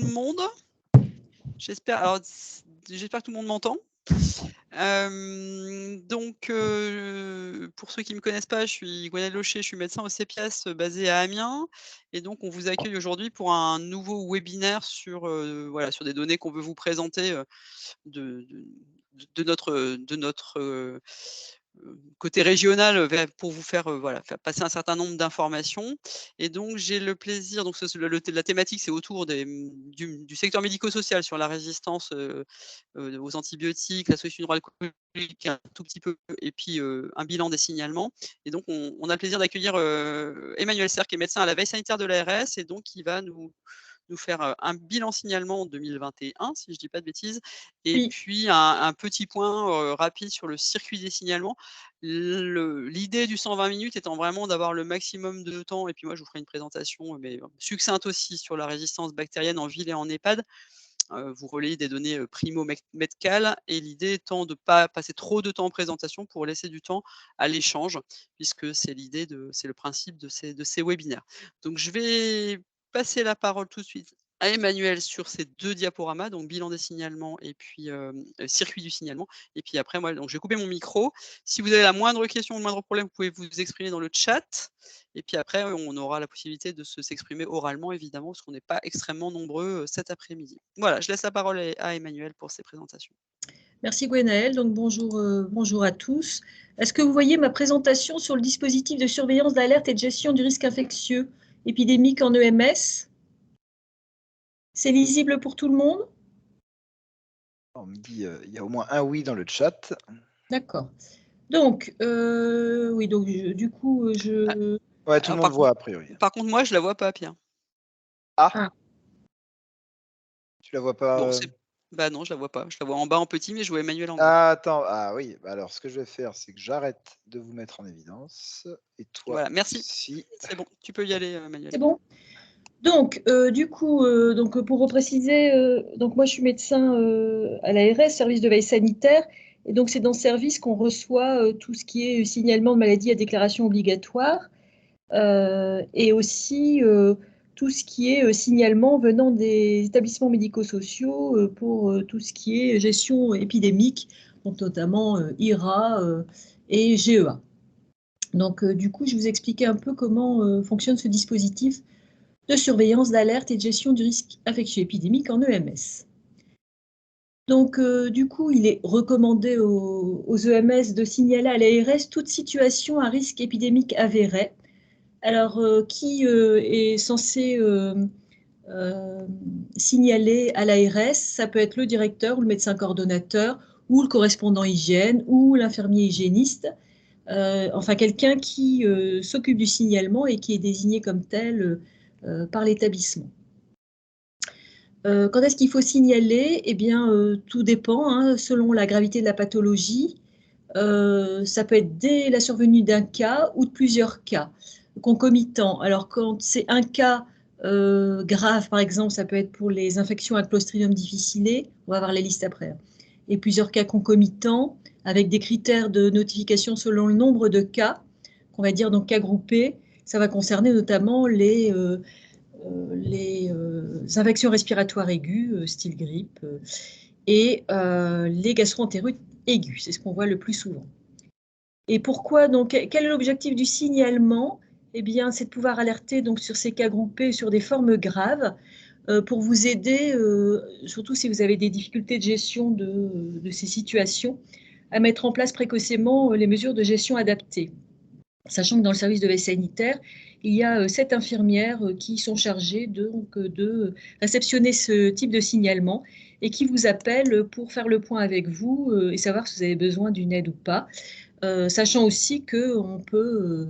le monde. J'espère que tout le monde m'entend. Pour ceux qui ne me connaissent pas, je suis Gwenaëlle Locher, je suis médecin au CEPIAS basé à Amiens et donc on vous accueille aujourd'hui pour un nouveau webinaire sur, sur des données qu'on veut vous présenter, de notre côté régional, pour vous faire, faire passer un certain nombre d'informations et donc j'ai le plaisir donc ce la thématique, c'est autour du secteur médico-social sur la résistance, aux antibiotiques, la solution hydroalcoolique un tout petit peu et puis, un bilan des signalements et donc on a le plaisir d'accueillir, Emmanuel Serre qui est médecin à la veille sanitaire de l'ARS et donc qui va nous faire, un bilan signalement en 2021 si je dis pas de bêtises et Oui. puis un petit point, rapide sur le circuit des signalements. L'idée du 120 minutes étant vraiment d'avoir le maximum de temps et puis moi je vous ferai une présentation, mais succincte aussi sur la résistance bactérienne en ville et en EHPAD. Vous relayez des données, primo Medcal et l'idée étant de ne pas passer trop de temps en présentation pour laisser du temps à l'échange puisque c'est le principe de ces webinaires. Donc je vais passer la parole tout de suite à Emmanuel sur ces 2 diaporamas, donc bilan des signalements et puis, circuit du signalement et puis après moi donc je vais couper mon micro. Si vous avez la moindre question, le moindre problème, vous pouvez vous exprimer dans le chat et puis après on aura la possibilité de s'exprimer oralement évidemment parce qu'on n'est pas extrêmement nombreux, cet après-midi. Voilà, je laisse la parole à Emmanuel pour ses présentations. Merci Gwenaëlle, donc bonjour à tous. Est-ce que vous voyez ma présentation sur le dispositif de surveillance d'alerte et de gestion du risque infectieux épidémique en EMS? C'est lisible pour tout le monde? On me dit, il y a au moins un oui dans le chat. D'accord. Donc, oui, donc du coup, Ouais, tout le monde voit a priori. Par contre, moi, je la vois pas, Pierre. Ah. Tu la vois pas? Bah non, je la vois pas. Je la vois en bas en petit, mais je vois Emmanuel en gros. Ah, attends, ah oui, bah alors ce que je vais faire, c'est que j'arrête de vous mettre en évidence et toi Voilà, merci. aussi. C'est bon, tu peux y aller, Emmanuel. C'est bon? Donc, du coup, pour repréciser, donc moi je suis médecin à l'ARS, service de veille sanitaire, et donc c'est dans ce service qu'on reçoit tout ce qui est signalement de maladie à déclaration obligatoire, et aussi tout ce qui est signalement venant des établissements médico-sociaux pour tout ce qui est gestion épidémique, donc notamment IRA et GEA. Donc, du coup, je vais vous expliquer un peu comment fonctionne ce dispositif de surveillance, d'alerte et de gestion du risque infectieux épidémique en EMS. Donc, du coup, il est recommandé aux EMS de signaler à l'ARS toute situation à risque épidémique avéré. Alors, qui est censé signaler à l'ARS? Ça peut être le directeur ou le médecin coordonnateur ou le correspondant hygiène ou l'infirmier hygiéniste. Enfin, quelqu'un qui s'occupe du signalement et qui est désigné comme tel par l'établissement. Quand est-ce qu'il faut signaler? Eh bien, tout dépend, hein, selon la gravité de la pathologie. Ça peut être dès la survenue d'un cas ou de plusieurs cas concomitants. Alors, quand c'est un cas grave, par exemple, ça peut être pour les infections à Clostridium difficile, on va voir les listes après, hein, et plusieurs cas concomitants, avec des critères de notification selon le nombre de cas, qu'on va dire donc cas groupés. Ça va concerner notamment les infections respiratoires aiguës, style grippe, et les gastro-entérite aiguës. C'est ce qu'on voit le plus souvent. Et pourquoi donc? Quel est l'objectif du signalement? Eh bien, c'est de pouvoir alerter donc sur ces cas groupés, sur des formes graves, pour vous aider, surtout si vous avez des difficultés de gestion de ces situations, à mettre en place précocement les mesures de gestion adaptées. Sachant que dans le service de veille sanitaire, il y a 7 infirmières qui sont chargées de réceptionner ce type de signalement et qui vous appellent pour faire le point avec vous et savoir si vous avez besoin d'une aide ou pas. Sachant aussi qu'on peut...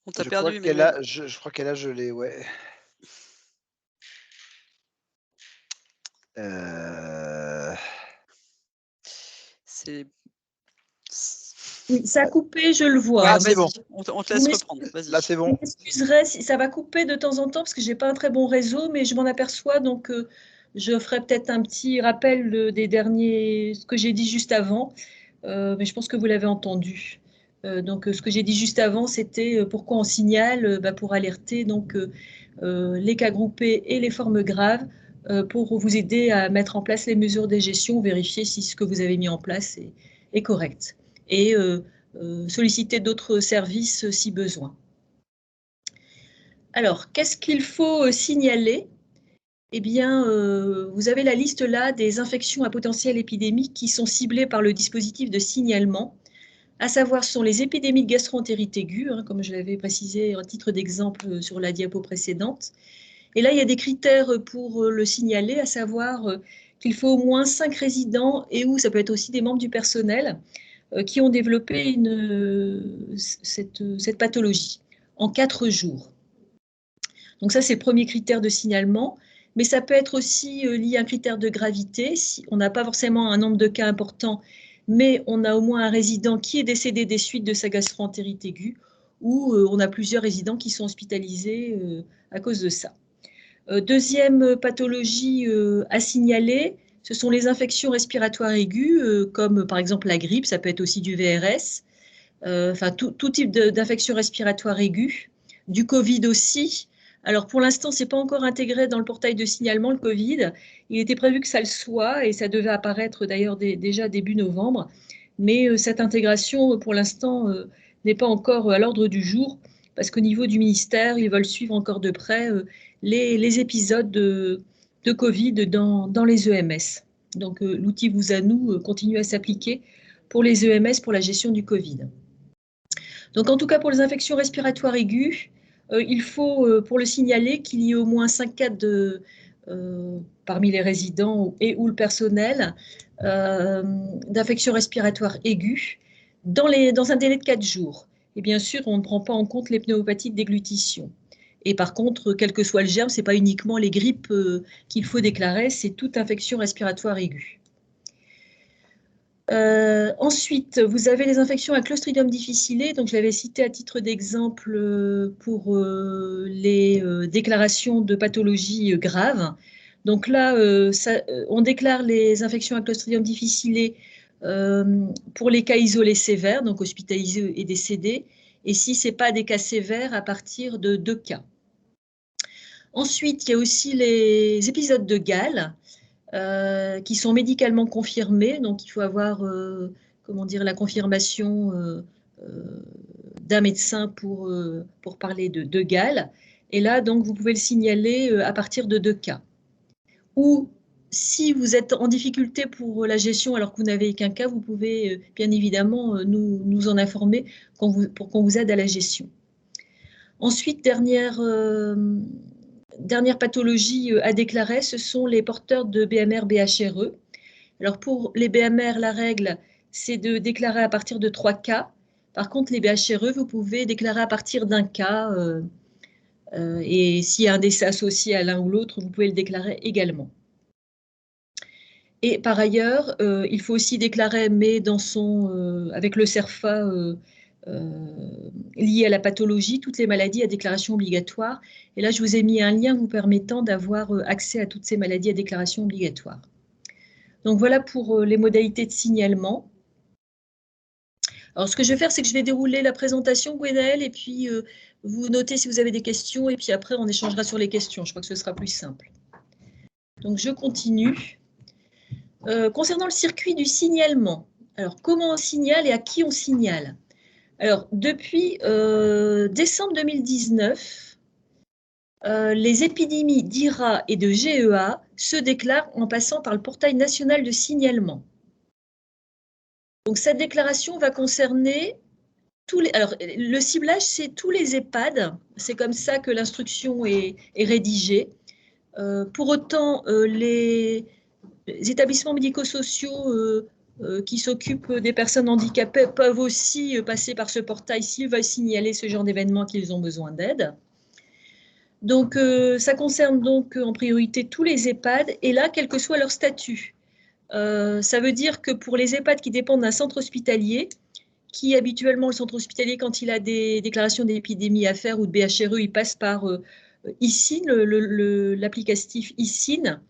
On t'a perdu, Emmanuel. Je crois qu'elle a gelé, ouais. C'est... Oui, ça a coupé, je le vois. Ouais, c'est bon. On te laisse reprendre. Vas-y. Là, c'est bon. Je m'excuserai si ça va couper de temps en temps parce que je n'ai pas un très bon réseau, mais je m'en aperçois, donc je ferai peut-être un petit rappel des derniers, ce que j'ai dit juste avant, mais je pense que vous l'avez entendu. Donc, ce que j'ai dit juste avant, c'était pourquoi on signale, pour alerter donc, les cas groupés et les formes graves, pour vous aider à mettre en place les mesures de gestion, vérifier si ce que vous avez mis en place est correct et solliciter d'autres services si besoin. Alors, qu'est-ce qu'il faut signaler? Eh bien, vous avez la liste là des infections à potentiel épidémique qui sont ciblées par le dispositif de signalement, à savoir ce sont les épidémies de gastro-entérite aiguë, hein, comme je l'avais précisé à titre d'exemple sur la diapo précédente. Et là, il y a des critères pour le signaler, à savoir qu'il faut au moins 5 résidents et ou ça peut être aussi des membres du personnel qui ont développé cette pathologie en 4 jours. Donc ça, c'est le premier critère de signalement. Mais ça peut être aussi lié à un critère de gravité. Si on n'a pas forcément un nombre de cas important, mais on a au moins un résident qui est décédé des suites de sa gastro-entérite aiguë, ou on a plusieurs résidents qui sont hospitalisés à cause de ça. Deuxième pathologie à signaler, ce sont les infections respiratoires aiguës, comme par exemple la grippe, ça peut être aussi du VRS, enfin tout type d'infection respiratoire aiguë, du Covid aussi. Alors pour l'instant, ce n'est pas encore intégré dans le portail de signalement, le Covid. Il était prévu que ça le soit et ça devait apparaître d'ailleurs déjà début novembre. Mais cette intégration, pour l'instant, n'est pas encore à l'ordre du jour parce qu'au niveau du ministère, ils veulent suivre encore de près les épisodes de Covid dans les EMS. Donc l'outil Vous à nous continue à s'appliquer pour les EMS pour la gestion du Covid. Donc en tout cas, pour les infections respiratoires aiguës, il faut, pour le signaler, qu'il y ait au moins 5 cas parmi les résidents et ou le personnel d'infections respiratoires aiguës dans un délai de 4 jours. Et bien sûr, on ne prend pas en compte les pneumopathie de déglutition. Et par contre, quel que soit le germe, ce n'est pas uniquement les grippes qu'il faut déclarer, c'est toute infection respiratoire aiguë. Ensuite, vous avez les infections à Clostridium difficile, donc je l'avais cité à titre d'exemple pour les déclarations de pathologies graves. Donc là, on déclare les infections à Clostridium difficile pour les cas isolés sévères, donc hospitalisés et décédés, et si ce n'est pas des cas sévères, à partir de 2 cas. Ensuite, il y a aussi les épisodes de gale, qui sont médicalement confirmés, donc il faut avoir comment dire, la confirmation d'un médecin pour parler de gale. Et là, donc, vous pouvez le signaler à partir de 2 cas. Ou si vous êtes en difficulté pour la gestion alors que vous n'avez qu'un cas, vous pouvez bien évidemment nous en informer pour qu'on vous aide à la gestion. Ensuite, dernière pathologie à déclarer, ce sont les porteurs de BMR-BHRE. Alors pour les BMR, la règle, c'est de déclarer à partir de 3 cas. Par contre, les BHRE, vous pouvez déclarer à partir d'un cas. Et s'il y a un décès associé à l'un ou l'autre, vous pouvez le déclarer également. Et par ailleurs, il faut aussi déclarer, mais avec le CERFA lié à la pathologie, toutes les maladies à déclaration obligatoire. Et là, je vous ai mis un lien vous permettant d'avoir accès à toutes ces maladies à déclaration obligatoire. Donc voilà pour les modalités de signalement. Alors ce que je vais faire, c'est que je vais dérouler la présentation, Gwenaëlle, et puis vous notez si vous avez des questions, et puis après on échangera sur les questions. Je crois que ce sera plus simple. Donc je continue. Concernant le circuit du signalement, alors comment on signale et à qui on signale? Alors, depuis décembre 2019, les épidémies d'IRA et de GEA se déclarent en passant par le portail national de signalement. Donc, cette déclaration va concerner alors, le ciblage, c'est tous les EHPAD. C'est comme ça que l'instruction est rédigée. Pour autant, les établissements médico-sociaux qui s'occupent des personnes handicapées peuvent aussi passer par ce portail s'ils veulent signaler ce genre d'événement qu'ils ont besoin d'aide. Donc, ça concerne donc en priorité tous les EHPAD, et là, quel que soit leur statut. Ça veut dire que pour les EHPAD qui dépendent d'un centre hospitalier, qui habituellement, le centre hospitalier, quand il a des déclarations d'épidémie à faire ou de BHRE, il passe par ICIN, l'applicatif ICIN.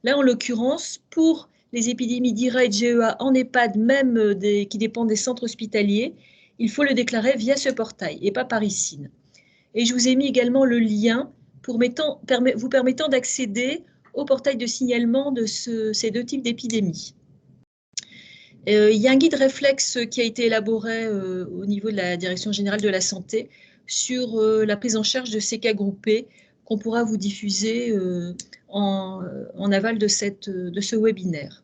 Là, en l'occurrence, pour les épidémies d'IRA et de GEA en EHPAD, même qui dépendent des centres hospitaliers, il faut le déclarer via ce portail et pas par ISIN. Et je vous ai mis également le lien vous permettant d'accéder au portail de signalement de ces deux types d'épidémies. Il y a un guide réflexe qui a été élaboré au niveau de la Direction générale de la santé sur la prise en charge de ces cas groupés qu'on pourra vous diffuser en aval de ce webinaire.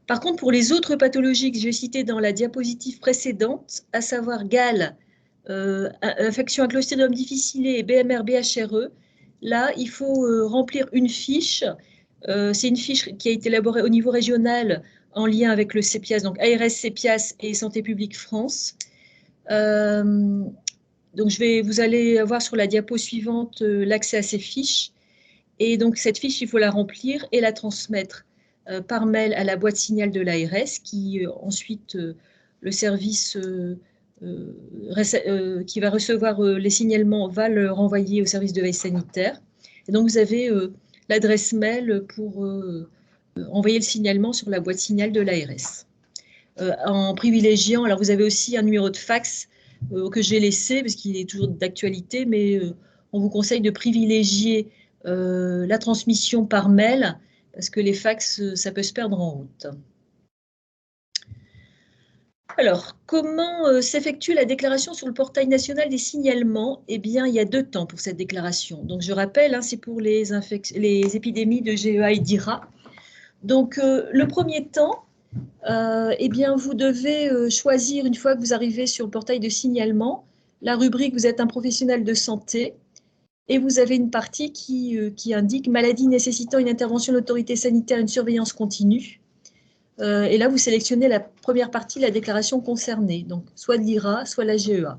Par contre, pour les autres pathologies que j'ai citées dans la diapositive précédente, à savoir GAL, infection à Clostridium difficile et BMR-BHRE, là, il faut remplir une fiche. C'est une fiche qui a été élaborée au niveau régional en lien avec le CEPIAS, donc ARS, CEPIAS et Santé publique France. Donc, vous allez avoir sur la diapo suivante l'accès à ces fiches. Et donc, cette fiche, il faut la remplir et la transmettre par mail à la boîte signal de l'ARS, qui ensuite, le service qui va recevoir les signalements va le renvoyer au service de veille sanitaire. Et donc, vous avez l'adresse mail pour envoyer le signalement sur la boîte signal de l'ARS. En privilégiant, alors vous avez aussi un numéro de fax que j'ai laissé parce qu'il est toujours d'actualité, mais on vous conseille de privilégier la transmission par mail parce que les fax, ça peut se perdre en route. Alors, comment s'effectue la déclaration sur le portail national des signalements? Eh bien, il y a 2 temps pour cette déclaration. Donc, je rappelle, hein, c'est pour les épidémies de GEA et d'IRA. Donc, le premier temps, eh bien, vous devez choisir, une fois que vous arrivez sur le portail de signalement, la rubrique « Vous êtes un professionnel de santé » et vous avez une partie qui indique « Maladie nécessitant une intervention de l'autorité sanitaire et une surveillance continue ». Et là, vous sélectionnez la première partie, la déclaration concernée, donc soit de l'IRA, soit la GEA.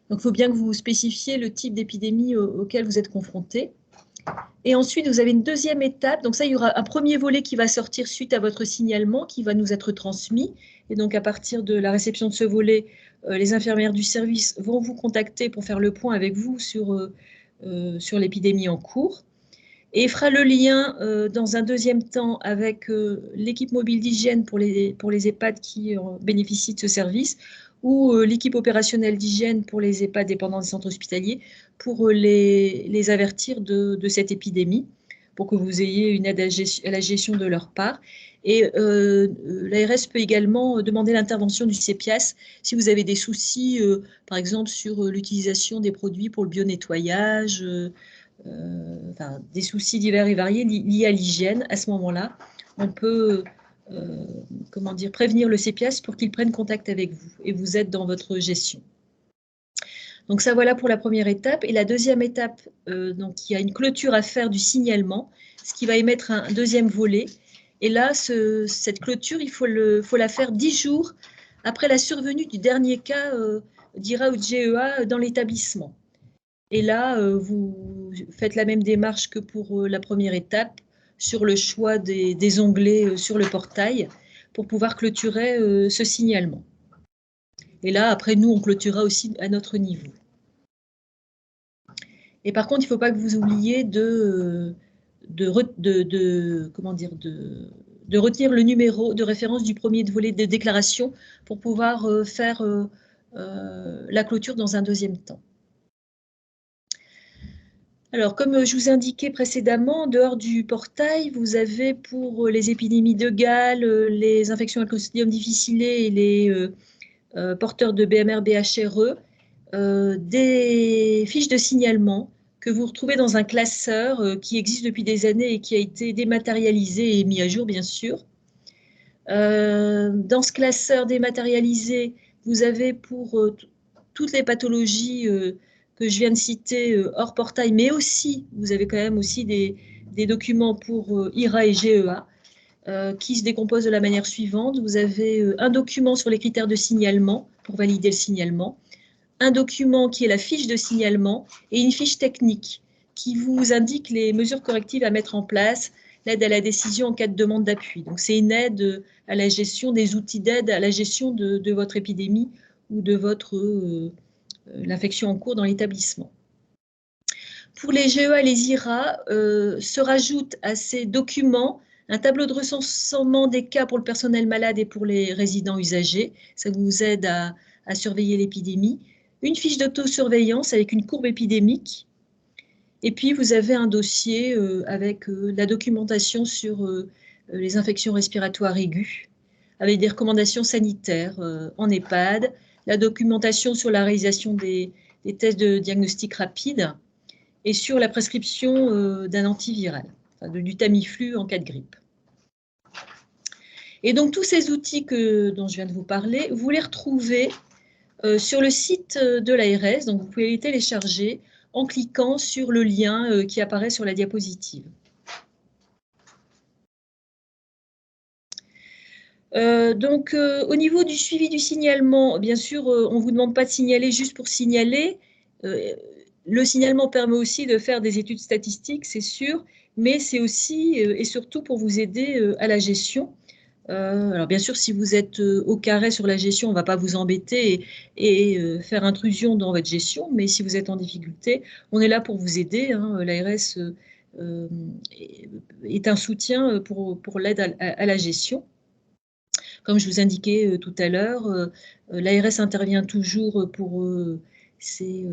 Donc, il faut bien que vous spécifiez le type d'épidémie auquel vous êtes confronté. Et ensuite, vous avez une deuxième étape. Donc ça, il y aura un premier volet qui va sortir suite à votre signalement, qui va nous être transmis. Et donc, à partir de la réception de ce volet, les infirmières du service vont vous contacter pour faire le point avec vous sur l'épidémie en cours. Et fera le lien dans un deuxième temps avec l'équipe mobile d'hygiène pour les EHPAD qui bénéficient de ce service, ou l'équipe opérationnelle d'hygiène pour les EHPAD dépendants des centres hospitaliers, pour les avertir de cette épidémie, pour que vous ayez une aide à la gestion de leur part. Et l'ARS peut également demander l'intervention du CEPIAS si vous avez des soucis, par exemple, sur l'utilisation des produits pour le bio-nettoyage, enfin, des soucis divers et variés liés à l'hygiène. À ce moment-là, on peut prévenir le CEPIAS pour qu'il prenne contact avec vous et vous aide dans votre gestion. Donc ça, voilà pour la première étape. Et la deuxième étape, donc il y a une clôture à faire du signalement, ce qui va émettre un deuxième volet. Et là, cette clôture, il faut la faire 10 jours après la survenue du dernier cas d'IRA ou de GEA dans l'établissement. Et là, vous faites la même démarche que pour la première étape sur le choix des onglets sur le portail pour pouvoir clôturer ce signalement. Et là, après, nous, on clôturera aussi à notre niveau. Et par contre, il ne faut pas que vous oubliez de retenir le numéro de référence du premier volet de déclaration pour pouvoir faire la clôture dans un deuxième temps. Alors, comme je vous indiquais précédemment, en dehors du portail, vous avez pour les épidémies de GAL, les infections à Clostridium difficile et les porteurs de BMR-BHRE, des fiches de signalement que vous retrouvez dans un classeur qui existe depuis des années et qui a été dématérialisé et mis à jour, bien sûr. Dans ce classeur dématérialisé, vous avez pour toutes les pathologies que je viens de citer hors portail, mais aussi, vous avez quand même aussi des documents pour IRA et GEA qui se décomposent de la manière suivante. Vous avez un document sur les critères de signalement pour valider le signalement, un document qui est la fiche de signalement et une fiche technique qui vous indique les mesures correctives à mettre en place, l'aide à la décision en cas de demande d'appui. Donc, c'est une aide à la gestion des outils d'aide à la gestion de votre épidémie ou de l'infection en cours dans l'établissement. Pour les GEA et les IRA, se rajoutent à ces documents un tableau de recensement des cas pour le personnel malade et pour les résidents usagers, ça vous aide à surveiller l'épidémie, une fiche d'autosurveillance avec une courbe épidémique, et puis vous avez un dossier avec la documentation sur les infections respiratoires aiguës, avec des recommandations sanitaires en EHPAD, la documentation sur la réalisation des tests de diagnostic rapide et sur la prescription d'un antiviral, enfin, du Tamiflu en cas de grippe. Et donc tous ces outils dont je viens de vous parler, vous les retrouvez sur le site de l'ARS, donc vous pouvez les télécharger en cliquant sur le lien qui apparaît sur la diapositive. Au niveau du suivi du signalement, bien sûr, on ne vous demande pas de signaler juste pour signaler. Le signalement permet aussi de faire des études statistiques, c'est sûr, mais c'est aussi et surtout pour vous aider à la gestion. Alors bien sûr, si vous êtes au carré sur la gestion, on ne va pas vous embêter et faire intrusion dans votre gestion, mais si vous êtes en difficulté, on est là pour vous aider. Hein. L'ARS est un soutien pour l'aide à la gestion. Comme je vous indiquais tout à l'heure, l'ARS intervient toujours pour ces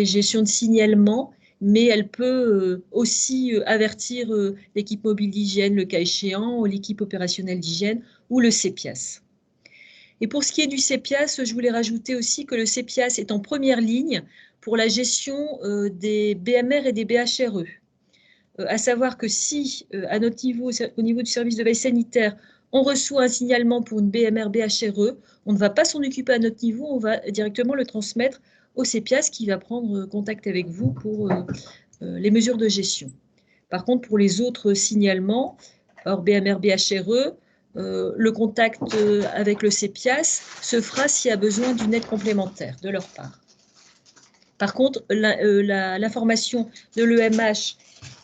gestions de signalement, mais elle peut aussi avertir l'équipe mobile d'hygiène, le cas échéant, l'équipe opérationnelle d'hygiène ou le CEPIAS. Et pour ce qui est du CEPIAS, je voulais rajouter aussi que le CEPIAS est en première ligne pour la gestion des BMR et des BHRE. À savoir que si, à notre niveau, au niveau du service de veille sanitaire, on reçoit un signalement pour une BMR BHRE, on ne va pas s'en occuper à notre niveau, on va directement le transmettre au CEPIAS qui va prendre contact avec vous pour les mesures de gestion. Par contre, pour les autres signalements, hors BMR BHRE, le contact avec le CEPIAS se fera s'il y a besoin d'une aide complémentaire de leur part. Par contre, l'information de l'EMH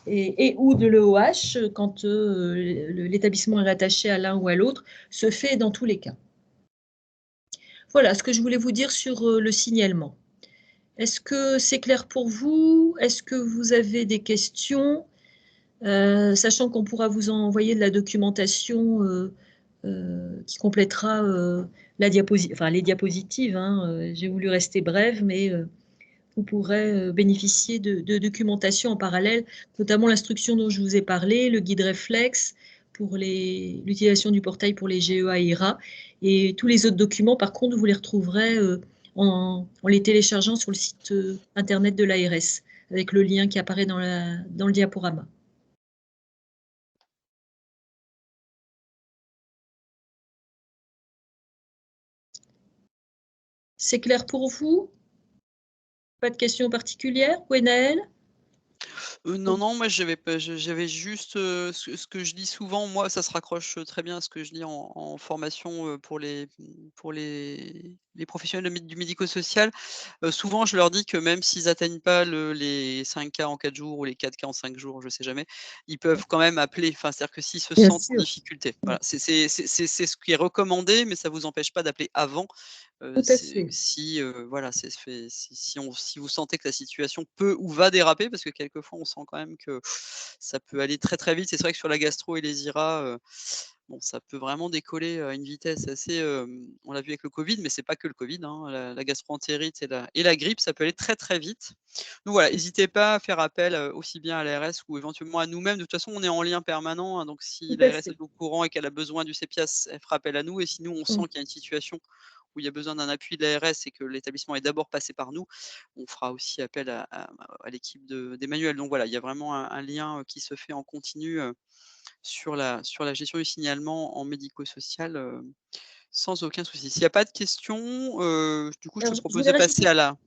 et ou de l'EOH, quand l'établissement est rattaché à l'un ou à l'autre, se fait dans tous les cas. Voilà ce que je voulais vous dire sur le signalement. Est-ce que c'est clair pour vous? Est-ce que vous avez des questions? Sachant qu'on pourra vous envoyer de la documentation qui complétera les diapositives. Hein. J'ai voulu rester brève, mais vous pourrez bénéficier de documentation en parallèle, notamment l'instruction dont je vous ai parlé, le guide réflexe pour l'utilisation du portail pour les GEA et IRA, et tous les autres documents, par contre, vous les retrouverez en les téléchargeant sur le site internet de l'ARS, avec le lien qui apparaît dans le diaporama. C'est clair pour vous? Pas de questions particulières? Gwenaëlle? Non, non, moi j'avais juste, ce que je dis souvent, moi ça se raccroche, très bien à ce que je dis en formation, pour les professionnels du médico-social. Souvent je leur dis que même s'ils atteignent pas les 5 cas en 4 jours ou les 4 cas en 5 jours, je sais jamais, ils peuvent quand même appeler. Enfin, c'est-à-dire que s'ils se Bien sentent en sûr, difficulté, voilà, c'est ce qui est recommandé, mais ça vous empêche pas d'appeler avant. tout à fait. Si, voilà, si vous sentez que la situation peut ou va déraper, parce que quelquefois on sent quand même que ça peut aller très, très vite. C'est vrai que sur la gastro et les IRA, bon, ça peut vraiment décoller à une vitesse assez, on l'a vu avec le Covid, mais c'est pas que le Covid, hein. La gastro-entérite et la grippe, ça peut aller très, très vite. Donc voilà, n'hésitez pas à faire appel, aussi bien à l'ARS ou éventuellement à nous-mêmes. De toute façon, on est en lien permanent, hein, donc si Tout à l'ARS fait. est au courant et qu'elle a besoin du CEPIAS, elle fera appel à nous, et si nous, on sent Mmh. qu'il y a une situation où il y a besoin d'un appui de l'ARS et que l'établissement est d'abord passé par nous, on fera aussi appel à l'équipe d'Emmanuel. Donc voilà, il y a vraiment un lien, qui se fait en continu, sur la gestion du signalement en médico-social, sans aucun souci. S'il y a pas de questions, du coup, je te Alors, je propose voulais de passer rajouter. à la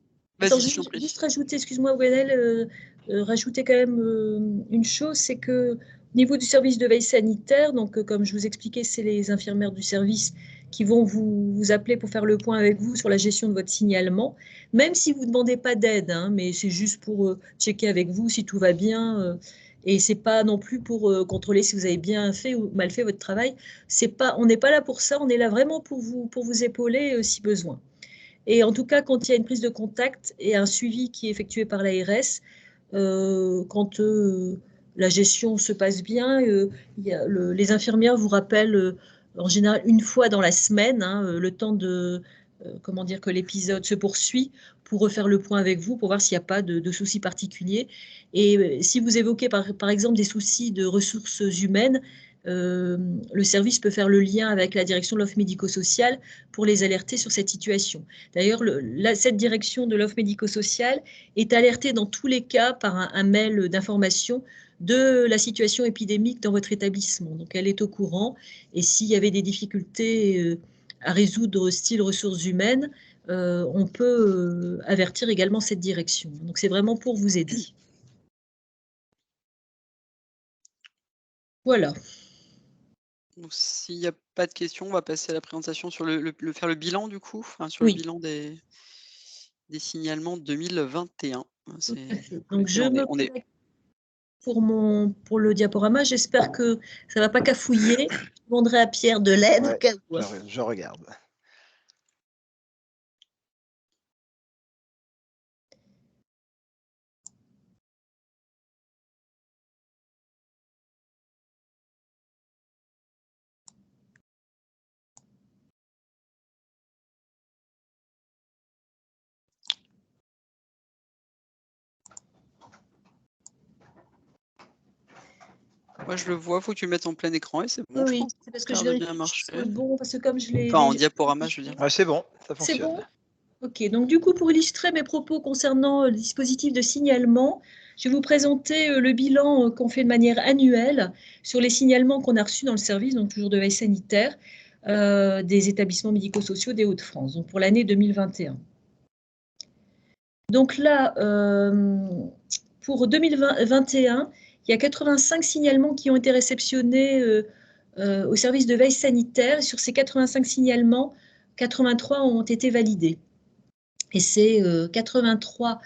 Attends, vas-y, je t'en juste prie. rajouter, excuse-moi, Gwenaëlle, rajouter quand même une chose, c'est que au niveau du service de veille sanitaire, donc comme je vous expliquais, c'est les infirmières du service qui vont vous appeler pour faire le point avec vous sur la gestion de votre signalement, même si vous ne demandez pas d'aide, hein, mais c'est juste pour checker avec vous si tout va bien. Et c'est pas non plus pour contrôler si vous avez bien fait ou mal fait votre travail. On n'est pas là pour ça, on est là vraiment pour vous épauler si besoin. Et en tout cas, quand il y a une prise de contact et un suivi qui est effectué par l'ARS, quand la gestion se passe bien. Les infirmières vous rappellent en général une fois dans la semaine, hein, le temps de comment dire que l'épisode se poursuit pour refaire le point avec vous, pour voir s'il n'y a pas de soucis particuliers. Et si vous évoquez par exemple des soucis de ressources humaines, le service peut faire le lien avec la direction de l'offre médico-sociale pour les alerter sur cette situation. D'ailleurs, cette direction de l'offre médico-sociale est alertée dans tous les cas par un mail d'information de la situation épidémique dans votre établissement. Donc, elle est au courant. Et s'il y avait des difficultés à résoudre style ressources humaines, on peut avertir également cette direction. Donc, c'est vraiment pour vous aider. Voilà. S'il n'y a pas de questions, on va passer à la présentation sur faire le bilan du coup, enfin, sur le Oui. bilan des signalements 2021. Tout à fait. Pour Donc, je lesquels me connecte pour le diaporama. J'espère que ça ne va pas cafouiller. Je demanderai à Pierre de l'aide. Ouais, je regarde. Moi, je le vois, faut que tu le mettes en plein écran et c'est bon, je Oui, pense. c'est parce que Ça je a l'air de vérifie bien que c'est marcher. bon, parce que comme je l'ai... Enfin, en diaporama, je veux dire. Ouais, c'est bon, ça C'est fonctionne. bon? Ok, donc du coup, pour illustrer mes propos concernant le dispositif de signalement, je vais vous présenter le bilan qu'on fait de manière annuelle sur les signalements qu'on a reçus dans le service, donc toujours de veille sanitaire, des établissements médico-sociaux des Hauts-de-France, donc pour l'année 2021. Donc là, pour 2021, il y a 85 signalements qui ont été réceptionnés au service de veille sanitaire. Et sur ces 85 signalements, 83 ont été validés. Et c'est 83,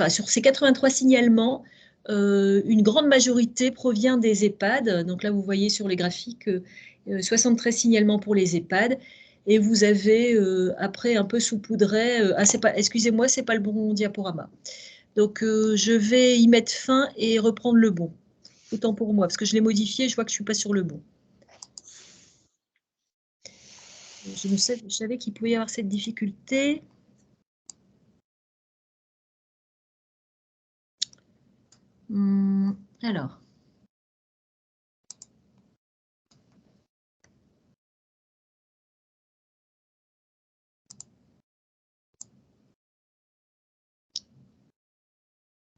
sur ces 83 signalements, une grande majorité provient des EHPAD. Donc là, vous voyez sur les graphiques 73 signalements pour les EHPAD. Et vous avez après un peu saupoudré. Excusez-moi, c'est pas le bon diaporama. Donc je vais y mettre fin et reprendre le bon. Autant pour moi, parce que je l'ai modifié, je vois que je ne suis pas sur le bon. Je savais qu'il pouvait y avoir cette difficulté. Alors.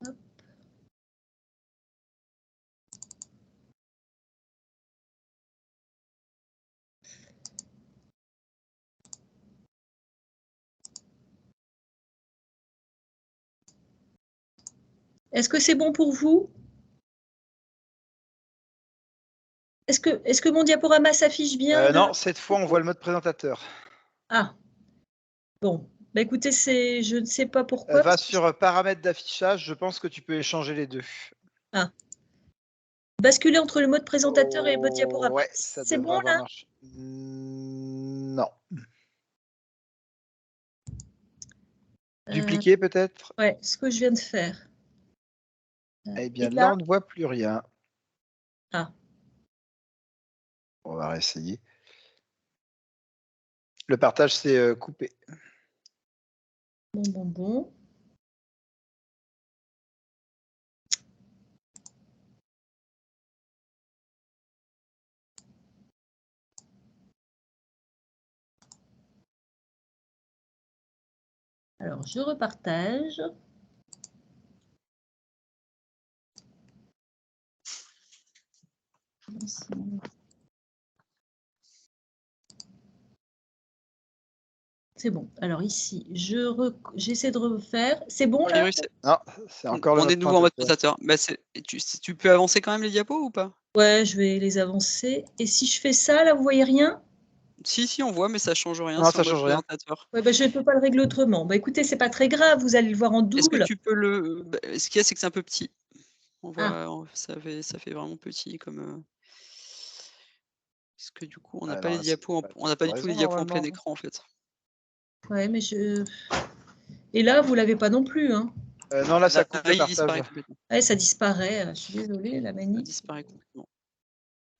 Hop. Est-ce que c'est bon pour vous? Est-ce que mon diaporama s'affiche bien? Non, cette fois, on voit le mode présentateur. Ah, bon. Bah, écoutez, je ne sais pas pourquoi. Va sur paramètres d'affichage, je pense que tu peux échanger les deux. Ah. Basculer entre le mode présentateur et le mode diaporama. Ouais, ça c'est devrait bon là? marcher. Non. Dupliquer peut-être? Ouais, ce que je viens de faire. Eh bien, Et là, on ne voit plus rien. Ah. On va réessayer. Le partage s'est coupé. Bon. Alors, je repartage. C'est bon. Alors ici, j'essaie de refaire. C'est bon là? Non, c'est encore le On mode est de nouveau en mode présentateur. présentateur. Bah, tu peux avancer quand même les diapos ou pas? Ouais, je vais les avancer. Et si je fais ça, là, vous voyez rien? Si, on voit, mais ça change rien. Non, C'est en ça mode change rien. présentateur. Ouais, bah, je ne peux pas le régler autrement. Bah, écoutez, c'est pas très grave, vous allez le voir en Est-ce que double. tu peux ce qu'il y a, c'est que c'est un peu petit. On voit, ça fait vraiment petit comme. Parce que du coup, on n'a pas les diapos, on n'a pas du tout les diapos en plein écran en fait. Ouais, mais Et là, vous l'avez pas non plus, hein? Non, là, ça coupe le il partage. disparaît complètement. Ouais, ça disparaît. Je suis désolée, la Ça manip. disparaît complètement.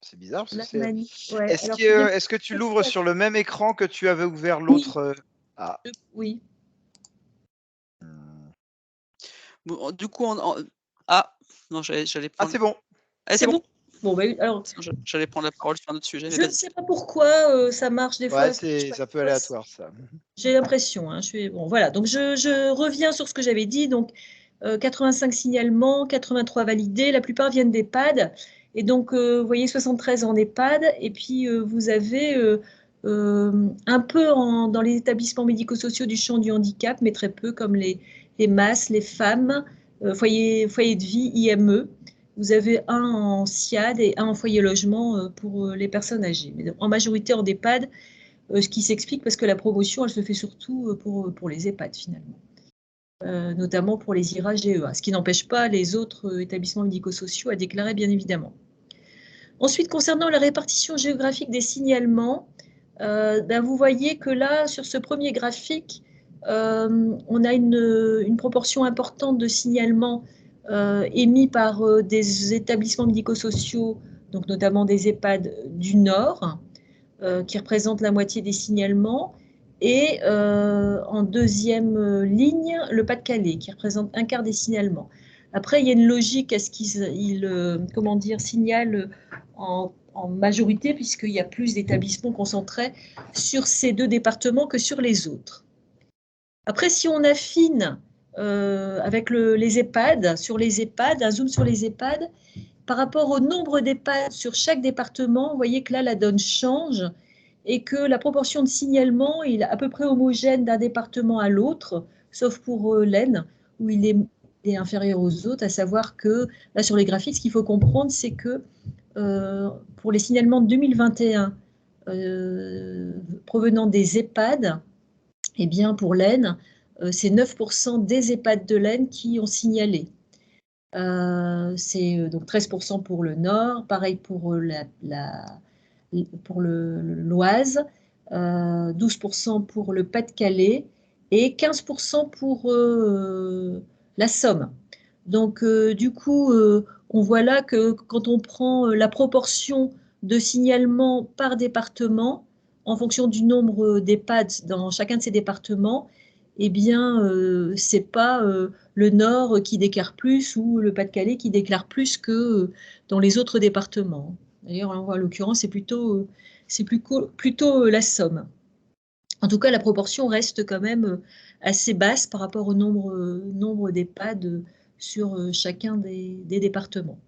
C'est bizarre. Parce La que c'est... manip, ouais. Est-ce Alors, que tu l'ouvres sur le même écran que tu avais ouvert l'autre Ah. oui. Bon, du coup, ah, non, j'allais Ah, prendre. c'est bon. Ah, c'est bon. Bon, alors, J'allais prendre la parole sur un autre sujet. Mais je ne sais pas pourquoi ça marche des fois. Ouais, c'est un peu aléatoire, ça. J'ai l'impression. Hein, bon, voilà. Donc, je reviens sur ce que j'avais dit. Donc, 85 signalements, 83 validés. La plupart viennent d'EHPAD. Et donc, vous voyez, 73 en EHPAD. Et puis, vous avez un peu dans les établissements médico-sociaux du champ du handicap, mais très peu, comme les MAS, les femmes, foyer de vie, IME. Vous avez un en SIAD et un en foyer logement pour les personnes âgées. Mais en majorité en EHPAD, ce qui s'explique parce que la promotion, elle se fait surtout pour les EHPAD finalement, notamment pour les IRA GEA, ce qui n'empêche pas les autres établissements médico-sociaux à déclarer bien évidemment. Ensuite, concernant la répartition géographique des signalements, vous voyez que là, sur ce premier graphique, on a une proportion importante de signalements émis par des établissements médico-sociaux, donc notamment des EHPAD du Nord, qui représentent la moitié des signalements, et en deuxième ligne, le Pas-de-Calais, qui représente un quart des signalements. Après, il y a une logique à ce qu'ils signalent en majorité, puisqu'il y a plus d'établissements concentrés sur ces deux départements que sur les autres. Après, si on affine avec les EHPAD, sur les EHPAD, un zoom sur les EHPAD, par rapport au nombre d'EHPAD sur chaque département, vous voyez que là, la donne change et que la proportion de signalement est à peu près homogène d'un département à l'autre, sauf pour l'Aisne, où il est inférieur aux autres, à savoir que, là, sur les graphiques, ce qu'il faut comprendre, c'est que pour les signalements de 2021 provenant des EHPAD, eh bien, pour l'Aisne, c'est 9% des EHPAD de l'Aisne qui ont signalé. C'est donc 13% pour le Nord, pareil pour l'Oise, 12% pour le Pas-de-Calais et 15% pour la Somme. Donc, du coup, on voit là que quand on prend la proportion de signalements par département, en fonction du nombre d'EHPAD dans chacun de ces départements, eh bien, c'est pas le Nord qui déclare plus ou le Pas-de-Calais qui déclare plus que dans les autres départements. D'ailleurs, en l'occurrence, c'est plutôt la Somme. En tout cas, la proportion reste quand même assez basse par rapport au nombre d'EHPAD sur chacun des départements.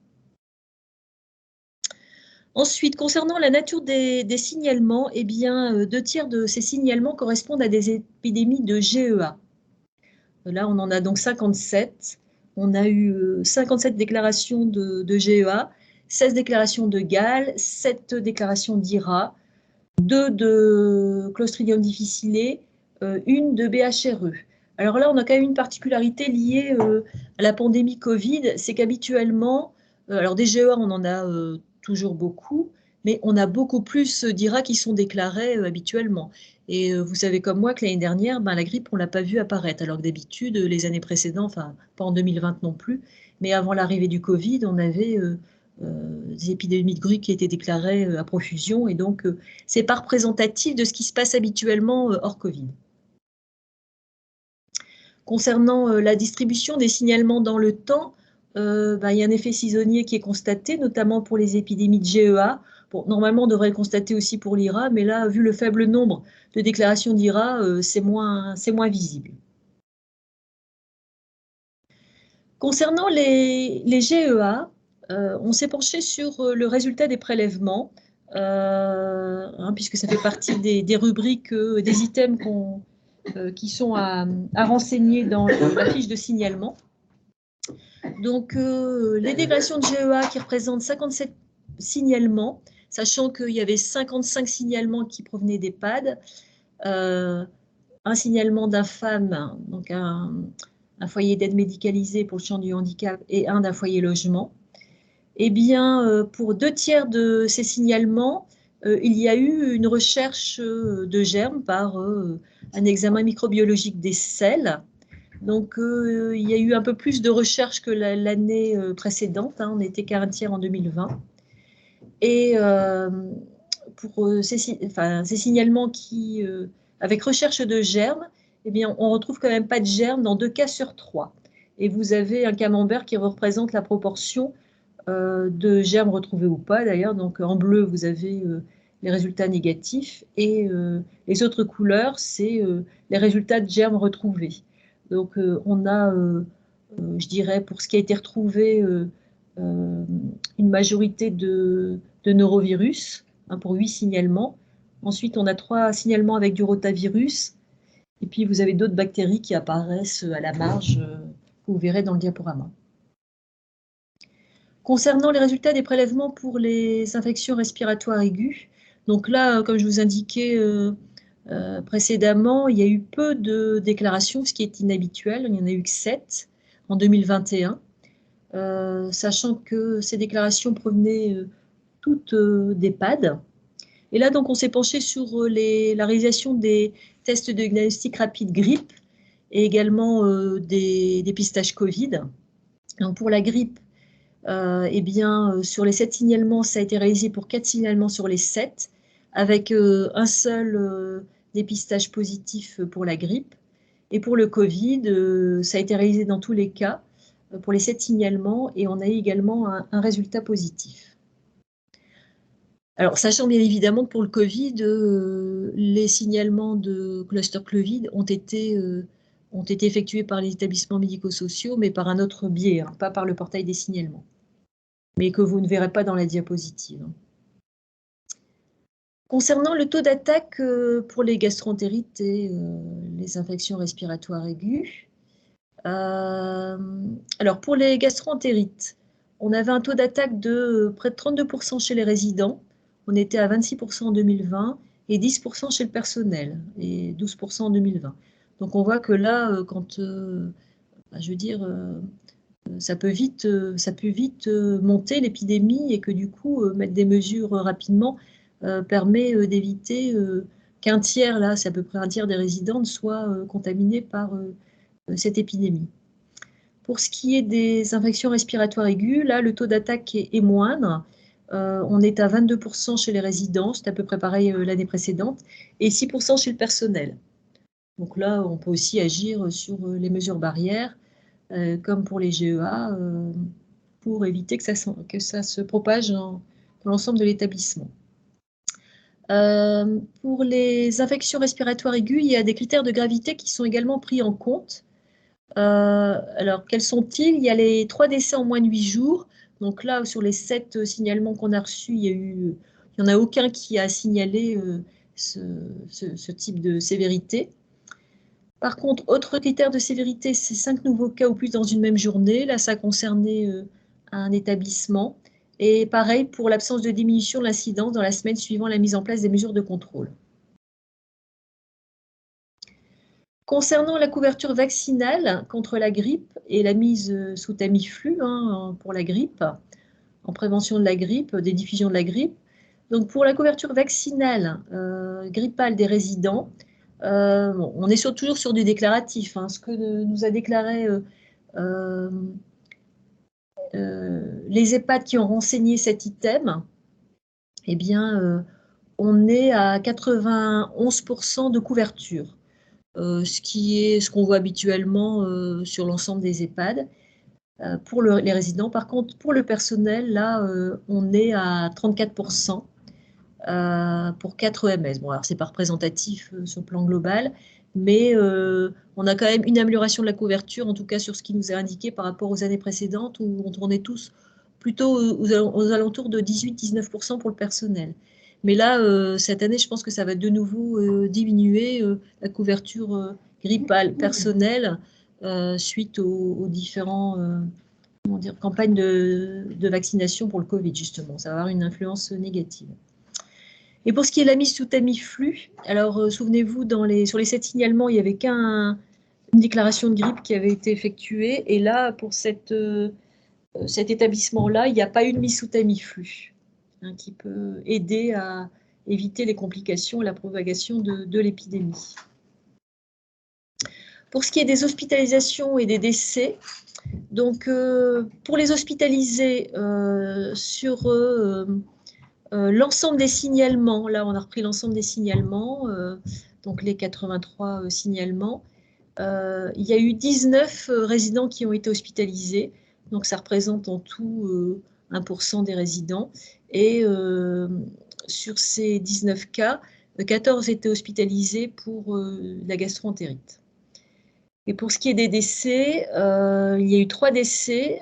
Ensuite, concernant la nature des signalements, eh bien, 2 tiers de ces signalements correspondent à des épidémies de GEA. Là, on en a donc 57. On a eu 57 déclarations de GEA, 16 déclarations de Gall, 7 déclarations d'IRA, 2 de Clostridium difficile, 1 de BHRE. Alors là, on a quand même une particularité liée à la pandémie Covid, c'est qu'habituellement, alors des GEA, on en a toujours beaucoup, mais on a beaucoup plus d'IRA qui sont déclarés habituellement. Et vous savez comme moi que l'année dernière, la grippe, on ne l'a pas vue apparaître, alors que d'habitude, les années précédentes, enfin pas en 2020 non plus, mais avant l'arrivée du Covid, on avait des épidémies de grippe qui étaient déclarées à profusion, et donc c'est pas représentatif de ce qui se passe habituellement hors Covid. Concernant la distribution des signalements dans le temps, il y a un effet saisonnier qui est constaté, notamment pour les épidémies de GEA. Bon, normalement, on devrait le constater aussi pour l'IRA, mais là, vu le faible nombre de déclarations d'IRA, c'est moins visible. Concernant les GEA, on s'est penché sur le résultat des prélèvements, puisque ça fait partie des rubriques, des items qui sont à renseigner dans la fiche de signalement. Donc, les déclarations de GEA qui représentent 57 signalements, sachant qu'il y avait 55 signalements qui provenaient d'EHPAD, un signalement d'un FAM, donc un foyer d'aide médicalisée pour le champ du handicap, et un d'un foyer logement. Eh bien, pour 2 tiers de ces signalements, il y a eu une recherche de germes par un examen microbiologique des selles. Donc, il y a eu un peu plus de recherches que l'année précédente. On n'était qu'à un tiers en 2020. Et pour ces signalements qui, avec recherche de germes, eh bien, on ne retrouve quand même pas de germes dans 2 cas sur 3. Et vous avez un camembert qui représente la proportion de germes retrouvés ou pas, d'ailleurs. Donc, en bleu, vous avez les résultats négatifs. Et les autres couleurs, c'est les résultats de germes retrouvés. Donc, on a, je dirais, pour ce qui a été retrouvé, une majorité de neurovirus, pour 8 signalements. Ensuite, on a 3 signalements avec du rotavirus. Et puis, vous avez d'autres bactéries qui apparaissent à la marge, que vous verrez dans le diaporama. Concernant les résultats des prélèvements pour les infections respiratoires aiguës, donc là, comme je vous indiquais précédemment, il y a eu peu de déclarations, ce qui est inhabituel. Il n'y en a eu que 7 en 2021, sachant que ces déclarations provenaient toutes d'EHPAD. Et là, donc, on s'est penché sur la réalisation des tests de diagnostic rapide grippe et également des dépistages Covid. Donc, pour la grippe, eh bien, sur les 7 signalements, ça a été réalisé pour 4 signalements sur les 7, avec un seul dépistage positif pour la grippe. Et pour le Covid, ça a été réalisé dans tous les cas pour les 7 signalements, et on a eu également un résultat positif. Alors, sachant bien évidemment que pour le Covid, les signalements de cluster Covid ont été effectués par les établissements médico-sociaux, mais par un autre biais, pas par le portail des signalements, mais que vous ne verrez pas dans la diapositive. Concernant le taux d'attaque pour les gastroentérites et les infections respiratoires aiguës, alors pour les gastroentérites, on avait un taux d'attaque de près de 32% chez les résidents, on était à 26% en 2020 et 10% chez le personnel et 12% en 2020. Donc on voit que là, quand, je veux dire, ça peut vite monter l'épidémie, et que du coup, mettre des mesures rapidement permet d'éviter qu'un tiers, là, c'est à peu près un tiers des résidents, soient contaminés par cette épidémie. Pour ce qui est des infections respiratoires aiguës, là, le taux d'attaque est moindre. On est à 22% chez les résidents, c'est à peu près pareil l'année précédente, et 6% chez le personnel. Donc là, on peut aussi agir sur les mesures barrières, comme pour les GEA, pour éviter que ça se propage dans l'ensemble de l'établissement. Pour les infections respiratoires aiguës, il y a des critères de gravité qui sont également pris en compte. Alors, quels sont-ils? Il y a les 3 décès en moins de 8 jours. Donc là, sur les 7 signalements qu'on a reçus, il n'y en a aucun qui a signalé ce type de sévérité. Par contre, autre critère de sévérité, c'est 5 nouveaux cas ou plus dans une même journée. Là, ça concernait un établissement. Et pareil pour l'absence de diminution de l'incidence dans la semaine suivant la mise en place des mesures de contrôle. Concernant la couverture vaccinale contre la grippe et la mise sous Tamiflu pour la grippe, en prévention de la grippe, des diffusions de la grippe. Donc pour la couverture vaccinale grippale des résidents, on est toujours sur du déclaratif. Ce que nous a déclaré les EHPAD qui ont renseigné cet item, eh bien, on est à 91% de couverture, ce qu'on voit habituellement sur l'ensemble des EHPAD. Pour les résidents, par contre, pour le personnel, là, on est à 34% pour 4 EMS. Bon, alors c'est pas représentatif sur le plan global, mais on a quand même une amélioration de la couverture, en tout cas sur ce qui nous est indiqué par rapport aux années précédentes, où on tournait tous plutôt aux alentours de 18-19% pour le personnel. Mais là, cette année, je pense que ça va de nouveau diminuer la couverture grippale personnelle suite aux différents campagnes de vaccination pour le Covid, justement. Ça va avoir une influence négative. Et pour ce qui est de la mise sous Tamiflu, alors souvenez-vous, sur les 7 signalements, il n'y avait qu'une déclaration de grippe qui avait été effectuée. Et là, pour cet établissement-là, il n'y a pas eu de mise sous Tamiflu, qui peut aider à éviter les complications et la propagation de l'épidémie. Pour ce qui est des hospitalisations et des décès, donc pour les hospitalisés, sur l'ensemble des signalements, là on a repris l'ensemble des signalements, donc les 83 signalements, il y a eu 19 résidents qui ont été hospitalisés, donc ça représente en tout 1% des résidents. Et sur ces 19 cas, 14 étaient hospitalisés pour la gastroentérite. Et pour ce qui est des décès, il y a eu 3 décès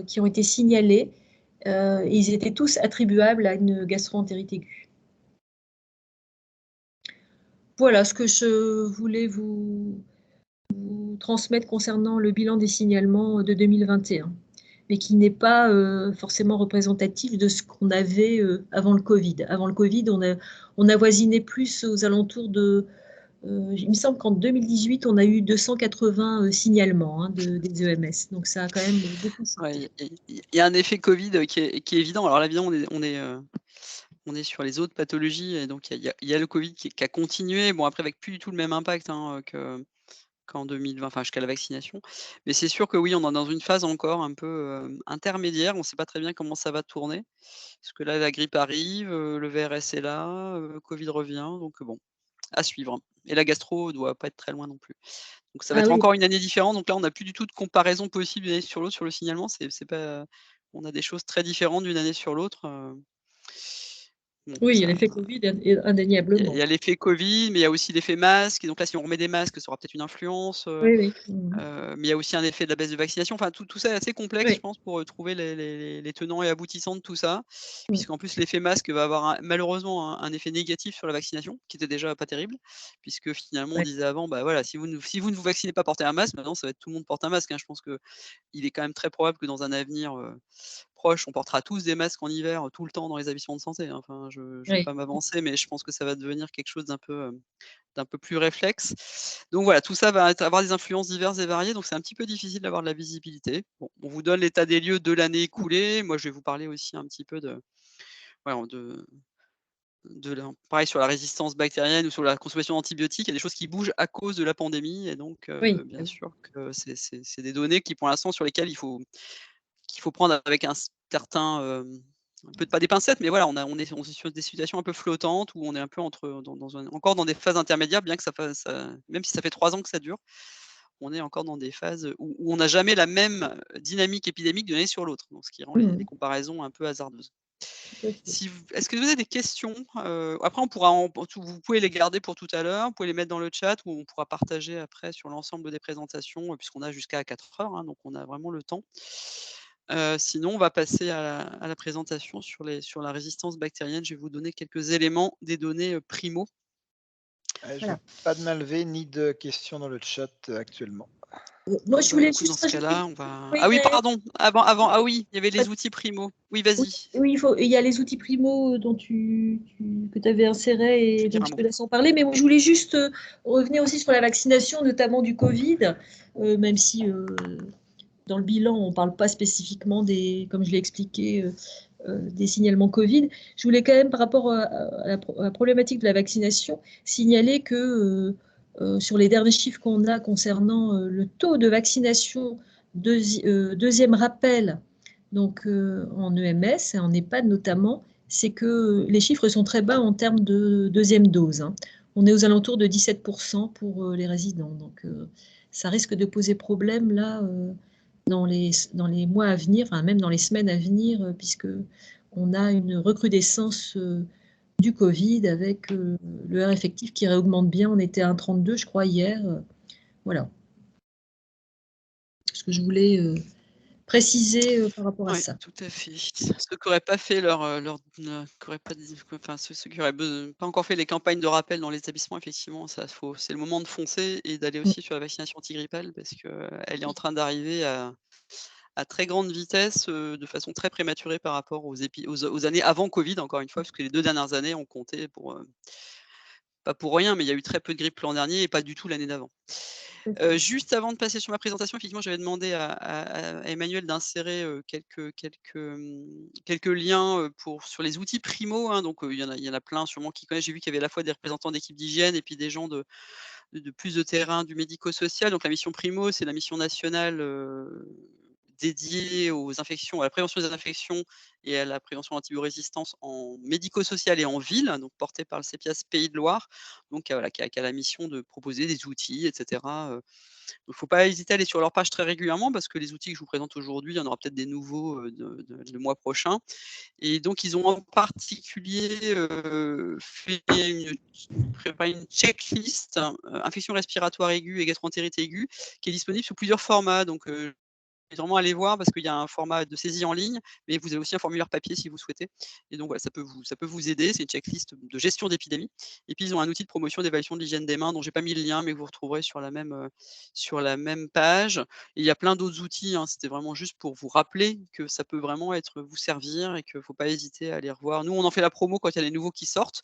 qui ont été signalés. Et ils étaient tous attribuables à une gastroentérite aiguë. Voilà ce que je voulais vous transmettre concernant le bilan des signalements de 2021, mais qui n'est pas forcément représentatif de ce qu'on avait avant le Covid. Avant le Covid, on avoisinait plus aux alentours de... il me semble qu'en 2018, on a eu 280 signalements des EMS. Donc ça a quand même beaucoup chuté. Ouais, il y a un effet Covid qui est évident. Alors là, évidemment, on est sur les autres pathologies et donc il y a le Covid qui a continué. Bon, après, avec plus du tout le même impact qu'en 2020, enfin jusqu'à la vaccination. Mais c'est sûr que oui, on est dans une phase encore un peu intermédiaire. On ne sait pas très bien comment ça va tourner. Parce que là, la grippe arrive, le VRS est là, Covid revient. Donc bon, à suivre. Et la gastro doit pas être très loin non plus. Donc ça va être oui. encore une année différente. Donc là, on n'a plus du tout de comparaison possible d'une année sur l'autre sur le signalement. C'est pas, on a des choses très différentes d'une année sur l'autre. Bon, Oui, il y a ça, l'effet Covid, il y indéniablement. a l'effet Covid, mais il y a aussi l'effet masque. Et donc là, si on remet des masques, ça aura peut-être une influence. Oui, oui. Mais il y a aussi un effet de la baisse de vaccination. Enfin, tout ça est assez complexe, je Oui. pense, pour trouver les tenants et aboutissants de tout ça. Mm. Puisqu'en plus, l'effet masque va avoir malheureusement un effet négatif sur la vaccination, qui était déjà pas terrible. Puisque finalement, on Ouais. disait avant, bah voilà, si vous ne vous vaccinez pas, portez un masque. Maintenant, ça va être tout le monde porte un masque. Je pense qu'il est quand même très probable que dans un avenir proche, on portera tous des masques en hiver, tout le temps dans les établissements de santé. Enfin, je ne vais Oui. pas m'avancer, mais je pense que ça va devenir quelque chose d'un peu plus réflexe. Donc voilà, tout ça va avoir des influences diverses et variées, donc c'est un petit peu difficile d'avoir de la visibilité. Bon, on vous donne l'état des lieux de l'année écoulée. Moi, je vais vous parler aussi un petit peu pareil sur la résistance bactérienne ou sur la consommation d'antibiotiques. Il y a des choses qui bougent à cause de la pandémie et donc Oui. bien sûr que c'est des données qui, pour l'instant, sur lesquelles qu'il faut prendre avec un certain, peut-être pas des pincettes, mais voilà, on est sur des situations un peu flottantes où on est un peu encore dans des phases intermédiaires, bien que même si ça fait 3 ans que ça dure, on est encore dans des phases où on n'a jamais la même dynamique épidémique d'une année sur l'autre, donc ce qui rend les comparaisons un peu hasardeuses. Tout à fait. Est-ce que vous avez des questions? Après on pourra vous pouvez les garder pour tout à l'heure, vous pouvez les mettre dans le chat ou on pourra partager après sur l'ensemble des présentations, puisqu'on a jusqu'à 4 heures, donc on a vraiment le temps. Sinon, on va passer à la présentation sur la résistance bactérienne. Je vais vous donner quelques éléments des données primo. Je Voilà. vois pas de main levée ni de questions dans le chat actuellement. Moi, je voulais Écoute, dans juste ce cas-là, rajouter. on va. Oui, Ah oui, pardon. Avant. Ah oui, il y avait les outils primo. Oui, vas-y. oui, il y a les outils primo que tu avais insérés Je et vais dire donc un je te mot. laisse en parler. Mais moi, je voulais juste revenir aussi sur la vaccination, notamment du Covid, même si dans le bilan, on ne parle pas spécifiquement comme je l'ai expliqué, des signalements Covid. Je voulais quand même, par rapport à la problématique de la vaccination, signaler que sur les derniers chiffres qu'on a concernant le taux de vaccination deuxième rappel, donc en EMS et en EHPAD notamment, c'est que les chiffres sont très bas en termes de deuxième dose. On est aux alentours de 17% pour les résidents. Donc ça risque de poser problème là dans les mois à venir, enfin même dans les semaines à venir, puisque on a une recrudescence du Covid avec le R effectif qui réaugmente bien. On était à 1,32, je crois, hier. Voilà ce que je voulais préciser par rapport à Oui, ça. tout à fait. Ceux qui n'auraient pas fait qui auraient pas enfin, ceux qui auraient pas encore fait les campagnes de rappel dans les établissements, effectivement, c'est le moment de foncer et d'aller Mm. aussi sur la vaccination antigrippale parce qu'elle est en train d'arriver à très grande vitesse, de façon très prématurée par rapport aux années avant Covid, encore une fois, parce que les 2 dernières années ont compté pas pour rien, mais il y a eu très peu de grippe l'an dernier et pas du tout l'année d'avant. Juste avant de passer sur ma présentation, effectivement, j'avais demandé à Emmanuel d'insérer, quelques liens, sur les outils primo, donc il y en a plein sûrement qui connaissent. J'ai vu qu'il y avait à la fois des représentants d'équipes d'hygiène et puis des gens de plus de terrain du médico-social. Donc la mission Primo, c'est la mission nationale, dédiée aux infections, à la prévention des infections et à la prévention antibiorésistance en médico-social et en ville, donc portée par le CEPIAS Pays de Loire, donc voilà, qui a la mission de proposer des outils et cetera, donc faut pas hésiter à aller sur leur page très régulièrement parce que les outils que je vous présente aujourd'hui, il y en aura peut-être des nouveaux, le mois prochain. Et donc ils ont en particulier, préparé une checklist, infection respiratoire aiguë et gastroentérite aiguë, qui est disponible sous plusieurs formats. Donc vraiment aller voir parce qu'il y a un format de saisie en ligne, mais vous avez aussi un formulaire papier si vous souhaitez. Et donc voilà, ça peut vous aider. C'est une checklist de gestion d'épidémie. Et puis ils ont un outil de promotion d'évaluation de l'hygiène des mains dont j'ai pas mis le lien, mais que vous retrouverez sur la même page. Et il y a plein d'autres outils, hein. C'était vraiment juste pour vous rappeler que ça peut vraiment vous servir et qu'il ne faut pas hésiter à aller revoir. Nous, on en fait la promo quand il y a des nouveaux qui sortent,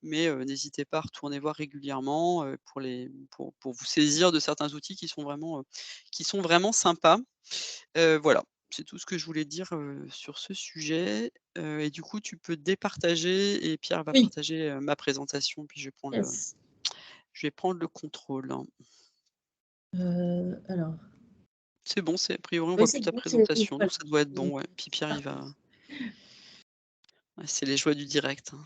mais n'hésitez pas à retourner voir régulièrement, pour vous saisir de certains outils qui sont vraiment sympas. Voilà, c'est tout ce que je voulais dire, sur ce sujet, et du coup, tu peux départager et Pierre va Oui, partager, ma présentation, puis yes. je vais prendre le contrôle, hein. Alors, C'est bon, c'est a priori, on oui, voit c'est plus ta bon, présentation, donc voilà. ça doit être bon, ouais. Puis Pierre, il va ouais, c'est les joies du direct, hein.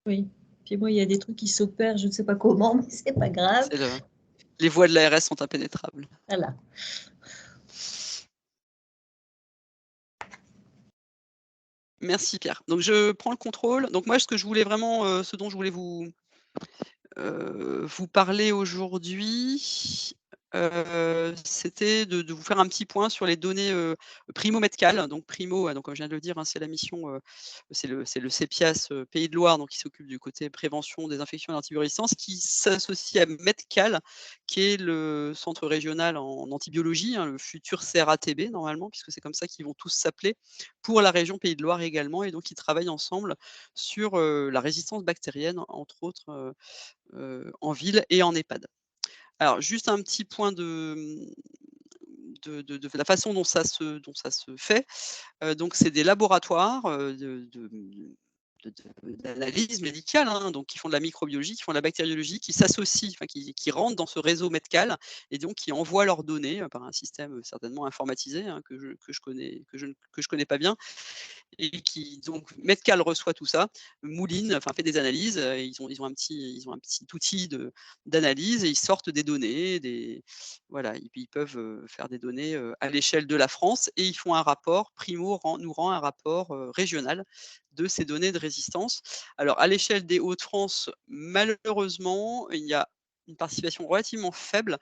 Oui. Puis moi, il y a des trucs qui s'opèrent, je ne sais pas comment, mais c'est pas grave. C'est le Les voies de l'ARS sont impénétrables. Voilà. Merci Pierre. Donc je prends le contrôle. Donc moi, ce que je voulais vraiment, ce dont je voulais vous parler aujourd'hui, c'était de vous faire un petit point sur les données, primo-médecales. Donc Primo, donc comme je viens de le dire, hein, c'est la mission, c'est le CEPIAS, Pays de Loire, donc qui s'occupe du côté prévention des infections et d'antibiorésistance, qui s'associe à Medcal, qui est le centre régional en antibiologie, hein, le futur CRATB normalement, puisque c'est comme ça qu'ils vont tous s'appeler, pour la région Pays de Loire également. Et donc ils travaillent ensemble sur, la résistance bactérienne, entre autres, en ville et en EHPAD. Alors juste un petit point de la façon dont ça se fait. Donc c'est des laboratoires, d'analyse médicale, hein, donc qui font de la microbiologie, qui font de la bactériologie, qui s'associent, enfin qui rentrent dans ce réseau Medcal et donc qui envoient leurs données, par un système, certainement informatisé, hein, que je connais pas bien, et qui donc Medcal reçoit tout ça, mouline, enfin fait des analyses, ils ont un petit outil d'analyse et ils sortent des données, voilà, et puis ils peuvent, faire des données, à l'échelle de la France et ils font un rapport. Primo nous rend un rapport, régional de ces données de résistance. Alors à l'échelle des Hauts-de-France, malheureusement, il y a une participation relativement faible,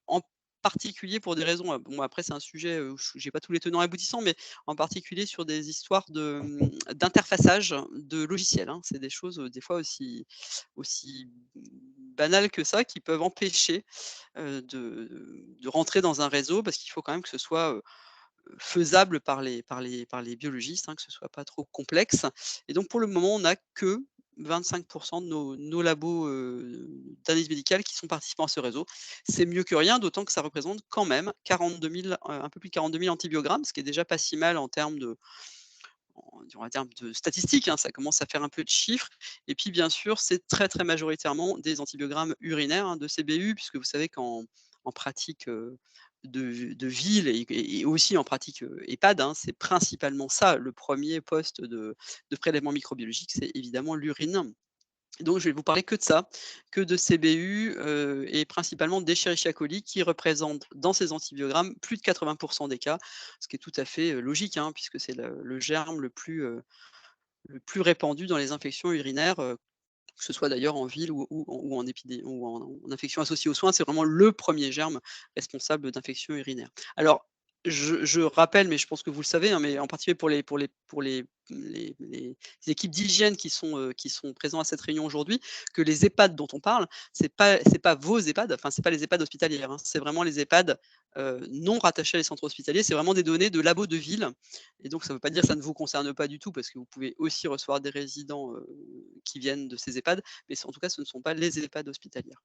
en particulier pour des raisons, bon après c'est un sujet, où j'ai pas tous les tenants et aboutissants, mais en particulier sur des histoires d'interfaçage de logiciels, hein. C'est des choses, des fois aussi banales que ça, qui peuvent empêcher, de rentrer dans un réseau parce qu'il faut quand même que ce soit, faisable par les biologistes, hein, que ce soit pas trop complexe. Et donc pour le moment, on n'a que 25 de nos labos, d'analyse médicale qui sont participants à ce réseau. C'est mieux que rien, d'autant que ça représente quand même 42 000, un peu plus de 42 000 antibiogrammes, ce qui est déjà pas si mal en termes de statistiques, hein, ça commence à faire un peu de chiffres. Et puis bien sûr, c'est très, très majoritairement des antibiogrammes urinaires, hein, de CBU, puisque vous savez qu'en pratique, de ville et aussi en pratique, EHPAD, hein, c'est principalement ça, le premier poste de prélèvement microbiologique, c'est évidemment l'urine. Donc je vais vous parler que de ça, que de CBU, et principalement d'Escherichia coli qui représente dans ces antibiogrammes plus de 80 des cas, ce qui est tout à fait, logique, hein, puisque c'est le germe le plus répandu dans les infections urinaires, que ce soit d'ailleurs en ville ou en infection associée aux soins. C'est vraiment le premier germe responsable d'infection urinaire. Alors je rappelle, mais je pense que vous le savez, hein, mais en particulier pour les équipes d'hygiène qui sont présents à cette réunion aujourd'hui, que les EHPAD dont on parle, c'est pas vos EHPAD, enfin c'est pas les EHPAD hospitalières, hein, c'est vraiment les EHPAD, non rattachés à les centres hospitaliers. C'est vraiment des données de labos de ville et donc ça ne veut pas dire que ça ne vous concerne pas du tout parce que vous pouvez aussi recevoir des résidents, qui viennent de ces EHPAD, mais en tout cas ce ne sont pas les EHPAD hospitalières.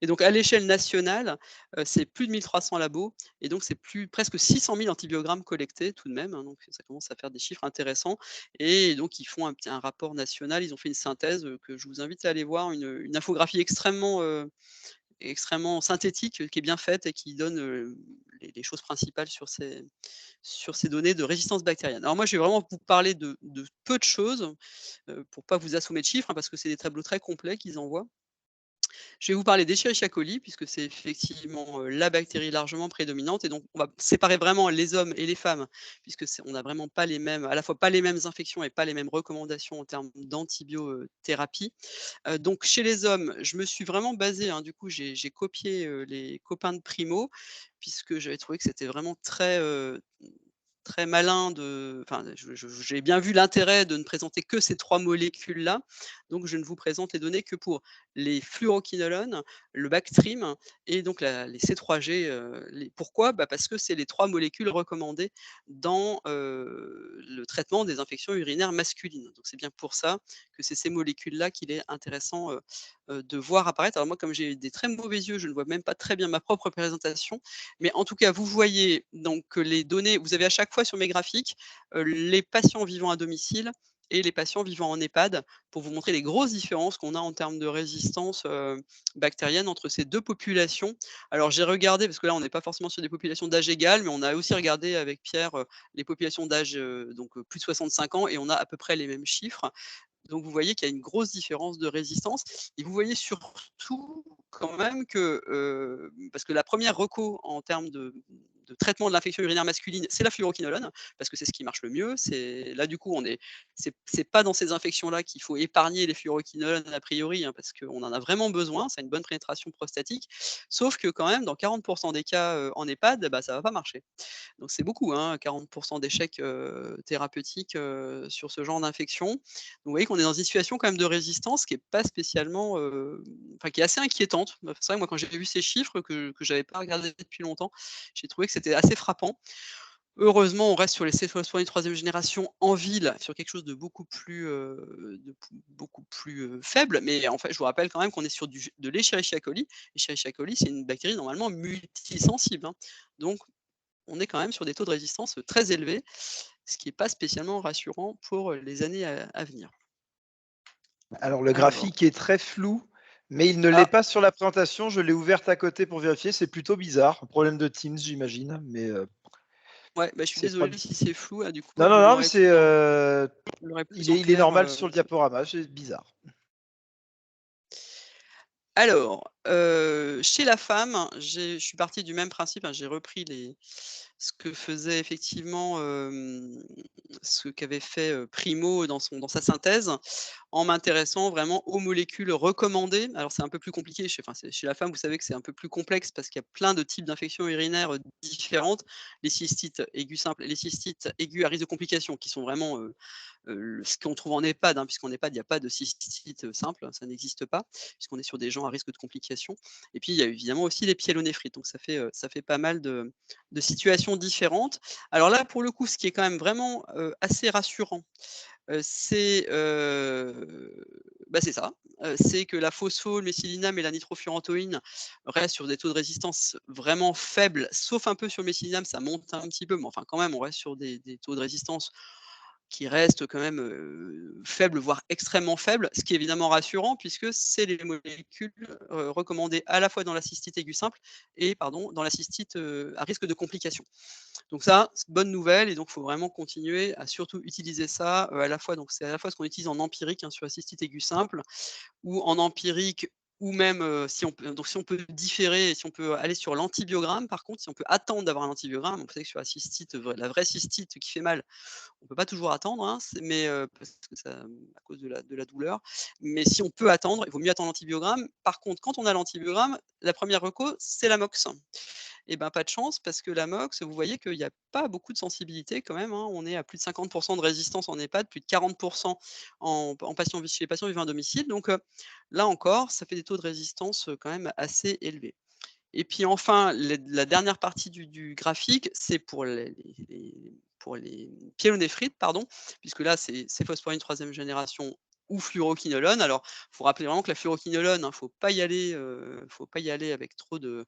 Et donc à l'échelle nationale, c'est plus de 1 300 labos et donc c'est presque 600 000 antibiogrammes collectés tout de même, hein, donc ça commence à faire des chiffres intéressants. Et donc ils font un rapport national, ils ont fait une synthèse, que je vous invite à aller voir, une infographie extrêmement, extrêmement synthétique, qui est bien faite et qui donne, les choses principales sur ces données de résistance bactérienne. Alors moi, je vais vraiment vous parler de peu de choses, pour pas vous assommer de chiffres, hein, parce que c'est des tableaux très complets qu'ils envoient. Je vais vous parler d'Escherichia coli, puisque c'est effectivement, la bactérie largement prédominante et donc on va séparer vraiment les hommes et les femmes, puisque on n'a vraiment pas les mêmes à la fois pas les mêmes infections et pas les mêmes recommandations en termes d'antibiothérapie. Donc chez les hommes, je me suis vraiment basée, hein, du coup j'ai copié, les copains de Primo, puisque j'avais trouvé que c'était vraiment très malin j'ai bien vu l'intérêt de ne présenter que ces 3 molécules-là, donc je ne vous présente les données que pour les fluoroquinolones, le Bactrim et donc les C3G, pourquoi? Bah, parce que c'est les 3 molécules recommandées dans, le traitement des infections urinaires masculines. Donc c'est bien pour ça que c'est ces molécules-là qu'il est intéressant, de voir apparaître. Alors moi, comme j'ai des très mauvais yeux, je ne vois même pas très bien ma propre présentation, mais en tout cas, vous voyez donc que les données vous avez à chaque fois sur mes graphiques, les patients vivant à domicile et les patients vivant en EHPAD pour vous montrer les grosses différences qu'on a en termes de résistance, bactérienne entre ces 2 populations. Alors j'ai regardé parce que là, on n'est pas forcément sur des populations d'âge égal, mais on a aussi regardé avec Pierre, les populations d'âge, plus de 65 ans et on a à peu près les mêmes chiffres. Donc vous voyez qu'il y a une grosse différence de résistance et vous voyez surtout quand même que, parce que la première reco en termes de traitement de l'infection urinaire masculine, c'est la fluoroquinolone, parce que c'est ce qui marche le mieux. C'est là, du coup, c'est pas dans ces infections-là qu'il faut épargner les fluoroquinolones a priori, hein, parce qu'on en a vraiment besoin, ça a une bonne pénétration prostatique. Sauf que quand même, dans 40 des cas, en EHPAD, bah, ça va pas marcher. Donc c'est beaucoup, hein, 40 d'échecs, thérapeutiques, sur ce genre d'infection. Donc vous voyez qu'on est dans une situation quand même de résistance qui est pas spécialement, qui est assez inquiétante. Bah, c'est vrai que moi quand j'ai vu ces chiffres que j'avais pas regardé depuis longtemps, j'ai trouvé que c'était assez frappant. Heureusement, on reste sur les céphaloporides 3e génération en ville, sur quelque chose beaucoup plus, faible. Mais en fait, je vous rappelle quand même qu'on est sur de l'Escherichia coli. Escherichia coli, c'est une bactérie normalement multisensible, hein. Donc on est quand même sur des taux de résistance très élevés, ce qui est pas spécialement rassurant pour les années à venir. Alors le Alors, graphique est très flou, mais il ne l'est ah, pas sur la présentation. Je l'ai ouverte à côté pour vérifier. C'est plutôt bizarre. Un problème de Teams, j'imagine, mais ouais, bah, je suis c'est pas désolé si c'est flou, du coup, non, non, vous non, mais l'aurez c'est, plus en il est clair, normal sur le diaporama, c'est bizarre. Alors, chez la femme, je suis partie du même principe, hein, j'ai repris ce que faisait effectivement, ce qu'avait fait, Primo dans sa synthèse, en m'intéressant vraiment aux molécules recommandées. Alors c'est un peu plus compliqué chez la femme, vous savez que c'est un peu plus complexe parce qu'il y a plein de types d'infections urinaires, différentes. Les cystites aiguës simples et les cystites aiguës à risque de complications qui sont vraiment, ce qu'on trouve en EHPAD, hein, puisqu'en EHPAD, il n'y a pas de cystite simple, ça n'existe pas, puisqu'on est sur des gens à risque de complications. Et puis, il y a évidemment aussi les pyélonéphrite, donc ça fait pas mal de situations différentes. Alors là, pour le coup, ce qui est quand même vraiment assez rassurant, c'est ça, c'est que la phosphole, méthylinam et la nitrofurantoïne restent sur des taux de résistance vraiment faibles, sauf un peu sur le méthylinam, ça monte un petit peu, mais enfin quand même, on reste sur des taux de résistance qui reste quand même, faible, voire extrêmement faible, ce qui est évidemment rassurant puisque c'est les molécules, recommandées à la fois dans la cystite aiguë simple et pardon, dans la cystite, à risque de complications. Donc ça, c'est bonne nouvelle et donc il faut vraiment continuer à surtout utiliser ça, à la fois donc c'est à la fois ce qu'on utilise en empirique, hein, sur la cystite aiguë simple ou en empirique ou même, si on peut différer et si on peut aller sur l'antibiogramme par contre, si on peut attendre d'avoir un antibiogramme, on sait que sur la cystite, la vraie cystite qui fait mal, on peut pas toujours attendre, hein, parce que ça à cause de la douleur. Mais si on peut attendre, il vaut mieux attendre l'antibiogramme. Par contre, quand on a l'antibiogramme, la première reco, c'est l'Amox. Et ben, pas de chance parce que l'Amox, vous voyez qu'il y a pas beaucoup de sensibilité quand même, hein. On est à plus de 50 de résistance en EHPAD, plus de 40 en patients chez les patients vivant à domicile. Donc, là encore, ça fait des taux de résistance, quand même assez élevés. Et puis enfin, la dernière partie du graphique, c'est pour les pyélonéphrites, pardon, puisque là, c'est céphalosporine 3e génération ou fluoroquinolone. Alors, il faut rappeler vraiment que la fluoroquinolone, hein, faut pas y aller avec trop de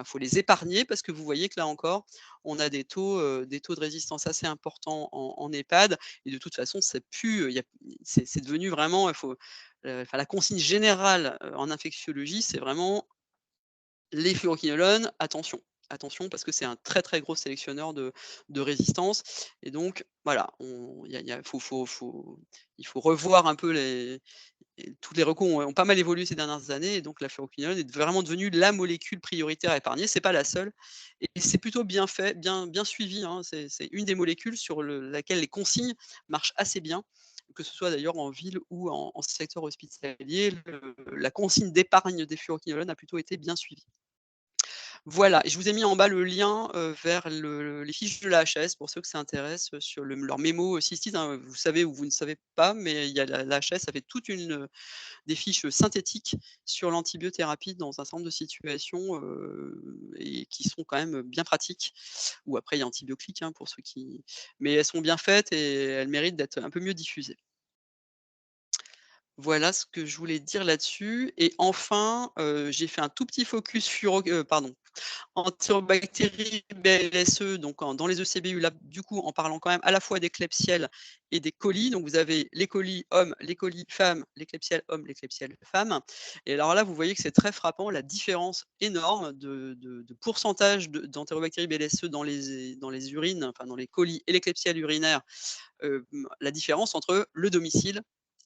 faut les épargner parce que vous voyez que là encore, on a des taux de résistance assez importants en EHPAD et de toute façon, c'est plus, il y a c'est devenu vraiment, la consigne générale, en infectiologie, c'est vraiment Les fluoroquinolones, attention parce que c'est un très, très gros sélectionneur de résistance et donc voilà, on il y a il faut revoir un peu toutes les recos ont pas mal évolué ces dernières années et donc la fluoroquinolone est vraiment devenue la molécule prioritaire à épargner. C'est pas la seule et c'est plutôt bien fait, bien suivi, hein. C'est une des molécules sur laquelle les consignes marchent assez bien, que ce soit d'ailleurs en ville ou en secteur hospitalier. La consigne d'épargne des fluoroquinolones a plutôt été bien suivie. Voilà, et je vous ai mis en bas le lien, vers les fiches de la HAS pour ceux que ça intéresse, sur leur mémo, cystite, hein, vous savez ou vous ne savez pas, mais il y a la HAS a fait toute des fiches, synthétiques sur l'antibiothérapie dans un certain nombre de situations, et qui sont quand même, bien pratiques. Ou après il y a Antibioclick, hein, pour ceux qui mais elles sont bien faites et elles méritent d'être un peu mieux diffusées. Voilà ce que je voulais dire là-dessus et enfin, j'ai fait un tout petit focus pardon, Enterobactéries BLSE, donc dans les ECBU, là, du coup, en parlant quand même à la fois des Klebsiella et des coli. Donc vous avez les coli hommes, les coli femmes, les Klebsiella hommes, les Klebsiella femmes. Et alors là, vous voyez que c'est très frappant, la différence énorme de pourcentage d'Enterobactéries BLSE dans les urines, enfin dans les coli et les Klebsiella urinaires, la différence entre le domicile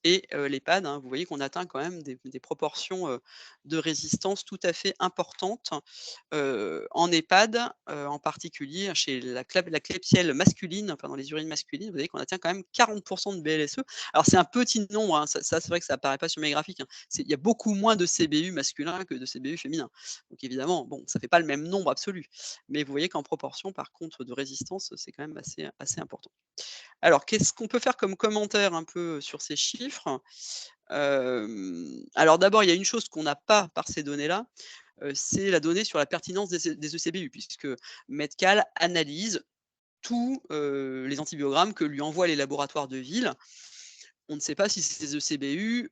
et l'EHPAD, hein. Vous voyez qu'on atteint quand même des proportions, de résistance tout à fait importantes, en EHPAD, en particulier chez la Klebsiella masculine, enfin dans les urines masculines, vous voyez qu'on atteint quand même 40 de BLSE. Alors c'est un petit nombre, hein, ça c'est vrai que ça apparaît pas sur mes graphiques, hein. Il y a beaucoup moins de CBU masculins que de CBU féminins. Donc évidemment, bon, ça fait pas le même nombre absolu, mais vous voyez qu'en proportion par contre de résistance, c'est quand même assez important. Alors, qu'est-ce qu'on peut faire comme commentaire un peu sur ces chiffres? Alors d'abord, il y a une chose qu'on n'a pas par ces données-là, c'est la donnée sur la pertinence des ECBU, puisque Medcal analyse tous, les antibiogrammes que lui envoient les laboratoires de ville. On ne sait pas si ces ECBU,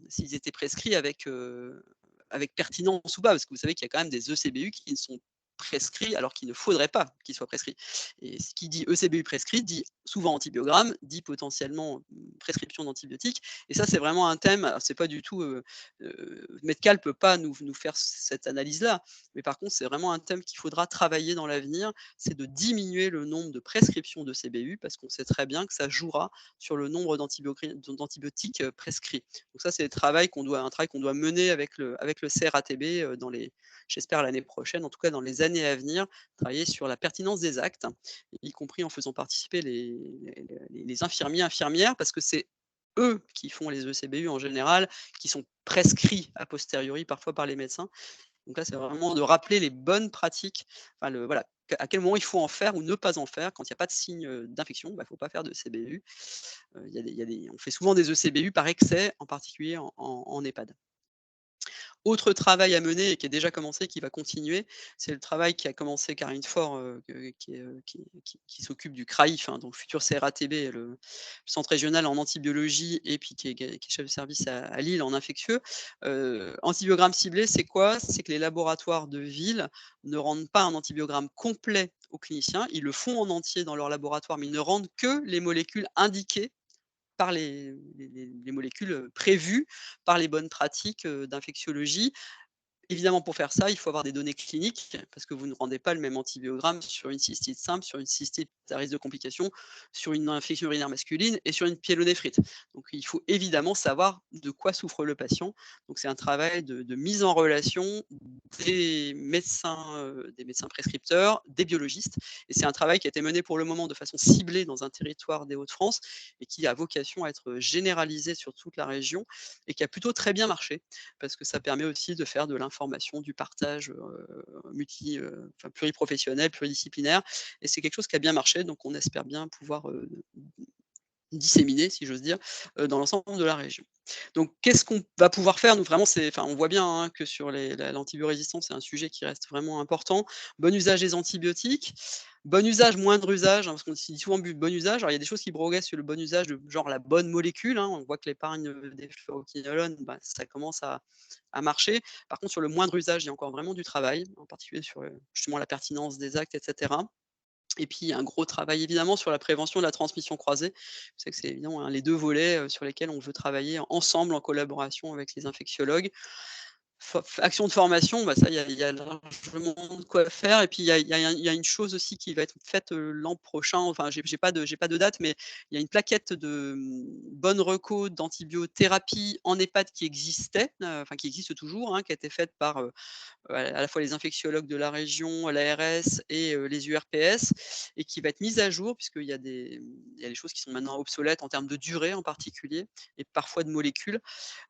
s'ils étaient prescrits avec pertinence ou pas, parce que vous savez qu'il y a quand même des ECBU qui sont prescrits alors qu'il ne faudrait pas qu'ils soient prescrits. Et ce qui dit ECBU prescrit dit souvent antibiogramme, dit potentiellement prescription d'antibiotiques. Et ça, c'est vraiment un thème. Alors, c'est pas du tout. Medcal peut pas nous faire cette analyse-là, mais par contre, c'est vraiment un thème qu'il faudra travailler dans l'avenir, c'est de diminuer le nombre de prescriptions de CBU parce qu'on sait très bien que ça jouera sur le nombre d'antibiotiques prescrits. Donc ça, c'est un travail qu'on doit mener avec le CRATB j'espère l'année prochaine, en tout cas dans les années à venir, travailler sur la pertinence des actes, y compris en faisant participer les infirmiers, infirmières, parce que c'est eux qui font les ECBU en général, qui sont prescrits a posteriori parfois par les médecins. Donc là, c'est vraiment de rappeler les bonnes pratiques, enfin voilà, à quel moment il faut en faire ou ne pas en faire. Quand il n'y a pas de signe d'infection, il ne faut pas faire de CBU. On fait souvent des ECBU par excès, en particulier en EHPAD. Autre travail à mener et qui est déjà commencé, qui va continuer, c'est le travail qui a commencé Karine Faure, qui s'occupe du CRAIF, hein, donc futur CRATB, le centre régional en antibiologie et puis qui est chef de service à Lille en infectieux. Antibiogramme ciblé, c'est quoi? C'est que les laboratoires de ville ne rendent pas un antibiogramme complet aux cliniciens. Ils le font en entier dans leur laboratoire, mais ils ne rendent que les molécules indiquées par les molécules, prévues par les bonnes pratiques, d'infectiologie. Évidemment, pour faire ça, il faut avoir des données cliniques parce que vous ne rendez pas le même antibiogramme sur une cystite simple, sur une cystite à risque de complications, sur une infection urinaire masculine et sur une pyélonéphrite. Donc, il faut évidemment savoir de quoi souffre le patient. Donc, c'est un travail de mise en relation des médecins prescripteurs, des biologistes. Et c'est un travail qui a été mené pour le moment de façon ciblée dans un territoire des Hauts-de-France et qui a vocation à être généralisé sur toute la région et qui a plutôt très bien marché parce que ça permet aussi de faire de l'information, du partage pluriprofessionnel, pluridisciplinaire. Et c'est quelque chose qui a bien marché, donc on espère bien pouvoir disséminer, si j'ose dire, dans l'ensemble de la région. Donc, qu'est-ce qu'on va pouvoir faire? Nous, vraiment, on voit bien hein, que sur l'antibiorésistance, c'est un sujet qui reste vraiment important. Bon usage des antibiotiques. Bon usage, moindre usage, hein, parce qu'on dit souvent bon usage. Alors, il y a des choses qui progressent sur le bon usage, genre la bonne molécule. Hein, on voit que l'épargne des fluoroquinolones, ça commence à marcher. Par contre, sur le moindre usage, il y a encore vraiment du travail, en particulier sur justement la pertinence des actes, etc. Et puis, un gros travail évidemment sur la prévention de la transmission croisée. Je sais que c'est évidemment les deux volets sur lesquels on veut travailler ensemble en collaboration avec les infectiologues. action de formation, bah, ça, il y a largement de quoi faire et puis il y a une chose aussi qui va être faite, l'an prochain, enfin j'ai pas de date, mais il y a une plaquette de, bonnes recos d'antibiothérapie en EHPAD qui existait, enfin qui existe toujours, hein, qui a été faite par, à la fois les infectiologues de la région, l'ARS et les URPS et qui va être mise à jour puisqu'il y a des choses qui sont maintenant obsolètes en termes de durée en particulier et parfois de molécules.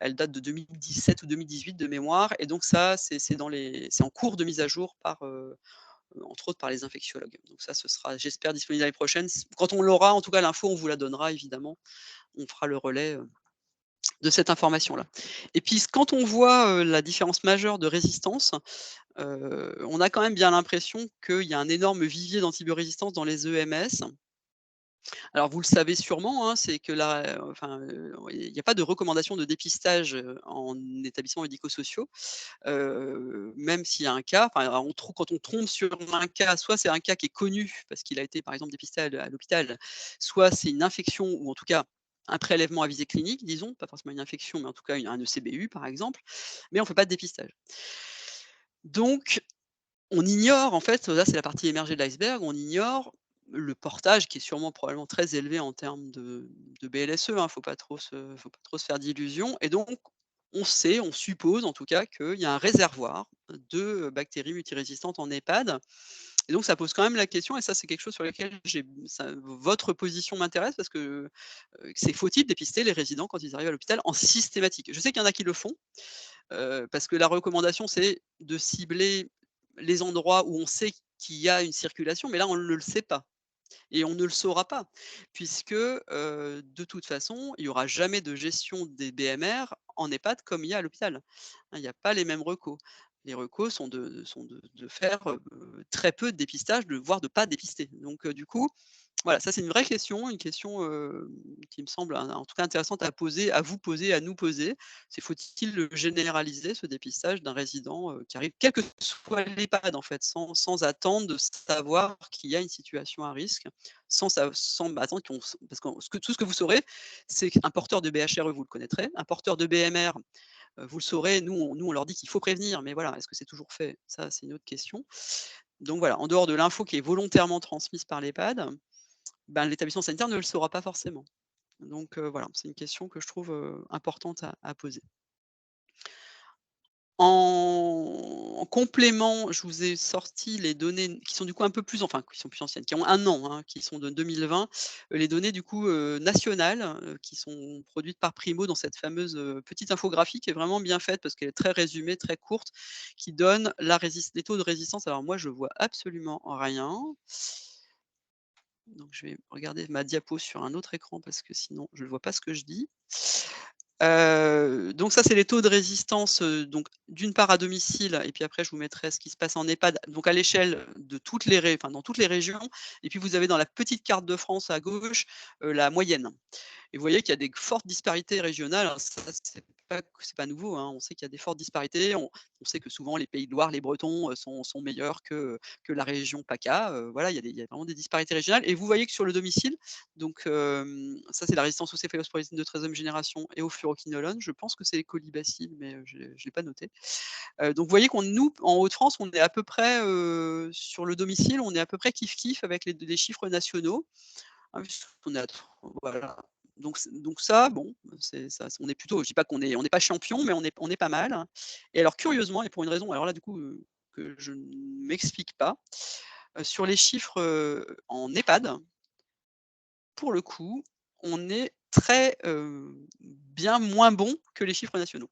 Elle date de 2017 ou 2018 de mémoire et donc ça, c'est en cours de mise à jour par, entre autres par les infectiologues. Donc ça, ce sera, j'espère, disponible l'année prochaine. Quand on l'aura, en tout cas l'info, on vous la donnera évidemment. On fera le relais, de cette information-là. Et puis quand on voit, la différence majeure de résistance, on a quand même bien l'impression qu'il y a un énorme vivier d'antibiorésistance dans les EMS. Alors vous le savez sûrement, hein, c'est que il n'y a pas de recommandation de dépistage, en établissements médico-sociaux, même s'il y a un cas, quand on tombe sur un cas, soit c'est un cas qui est connu parce qu'il a été par exemple dépisté à l'hôpital, soit c'est une infection ou en tout cas un prélèvement à visée clinique, disons, pas forcément une infection, mais en tout cas un ECBU par exemple, mais on ne fait pas de dépistage. Donc on ignore en fait, là c'est la partie émergée de l'iceberg, on ignore le portage qui est sûrement probablement très élevé en termes de BLSE, hein, faut pas trop se faire d'illusions et donc on suppose en tout cas qu'il y a un réservoir de bactéries multirésistantes en EHPAD et donc ça pose quand même la question et ça c'est quelque chose sur lequel votre position m'intéresse parce que, faut-il dépister les résidents quand ils arrivent à l'hôpital en systématique? Je sais qu'il y en a qui le font, parce que la recommandation, c'est de cibler les endroits où on sait qu'il y a une circulation, mais là, on ne le sait pas et on ne le saura pas puisque, de toute façon, il y aura jamais de gestion des BMR en EHPAD comme il y a à l'hôpital. Hein, il y a pas les mêmes recos. Les recos sont de faire, très peu de dépistage, voire de pas dépister. Donc, du coup, voilà, ça c'est une vraie question, une question, qui me semble en tout cas intéressante à vous poser, à nous poser. C'est faut-il le généraliser ce dépistage d'un résident, qui arrive, quel que soit l'EHPAD en fait, sans attendre de savoir qu'il y a une situation à risque, sans attendre parce que tout ce que vous saurez, c'est qu'un porteur de BHRE, vous le connaîtrez, un porteur de BMR, vous le saurez, nous on leur dit qu'il faut prévenir, mais voilà, est-ce que c'est toujours fait? Ça, c'est une autre question. Donc voilà, en dehors de l'info qui est volontairement transmise par l'EHPAD, ben, l'établissement sanitaire ne le saura pas forcément. Donc voilà, c'est une question que je trouve, importante à poser. En complément, je vous ai sorti les données qui sont du coup un peu plus enfin, qui sont plus anciennes, qui ont 1 an, hein, qui sont de 2020, les données du coup, nationales, qui sont produites par Primo dans cette fameuse, petite infographie qui est vraiment bien faite parce qu'elle est très résumée, très courte, qui donne les taux de résistance. Alors moi, je vois absolument rien. Donc je vais regarder ma diapo sur un autre écran parce que sinon je ne vois pas ce que je dis. Donc ça, c'est les taux de résistance, donc d'une part à domicile et puis après je vous mettrai ce qui se passe en EHPAD, donc à l'échelle de dans toutes les régions et puis vous avez dans la petite carte de France à gauche, la moyenne. Et vous voyez qu'il y a des fortes disparités régionales. Alors ça, c'est pas nouveau, hein. On sait qu'il y a des fortes disparités. On sait que souvent les Pays de Loire, les Bretons, sont meilleurs que la région PACA. Voilà, il y a vraiment des disparités régionales. Et vous voyez que sur le domicile, donc ça c'est la résistance aux céphalosporines de 13e génération et au fluoroquinolone. Je pense que c'est les colibacilles, mais je ne l'ai pas noté. Donc vous voyez nous, en Hauts-de-France, on est à peu près, sur le domicile, on est à peu près kiff-kiff avec les chiffres nationaux. Ah oui, on est à voilà. Donc ça, bon, c'est ça, on est plutôt, je dis pas on n'est pas champion, mais on est pas mal, hein. Et alors curieusement et pour une raison, alors là du coup, que je ne m'explique pas, sur les chiffres, en EHPAD, pour le coup, on est très, bien moins bon que les chiffres nationaux.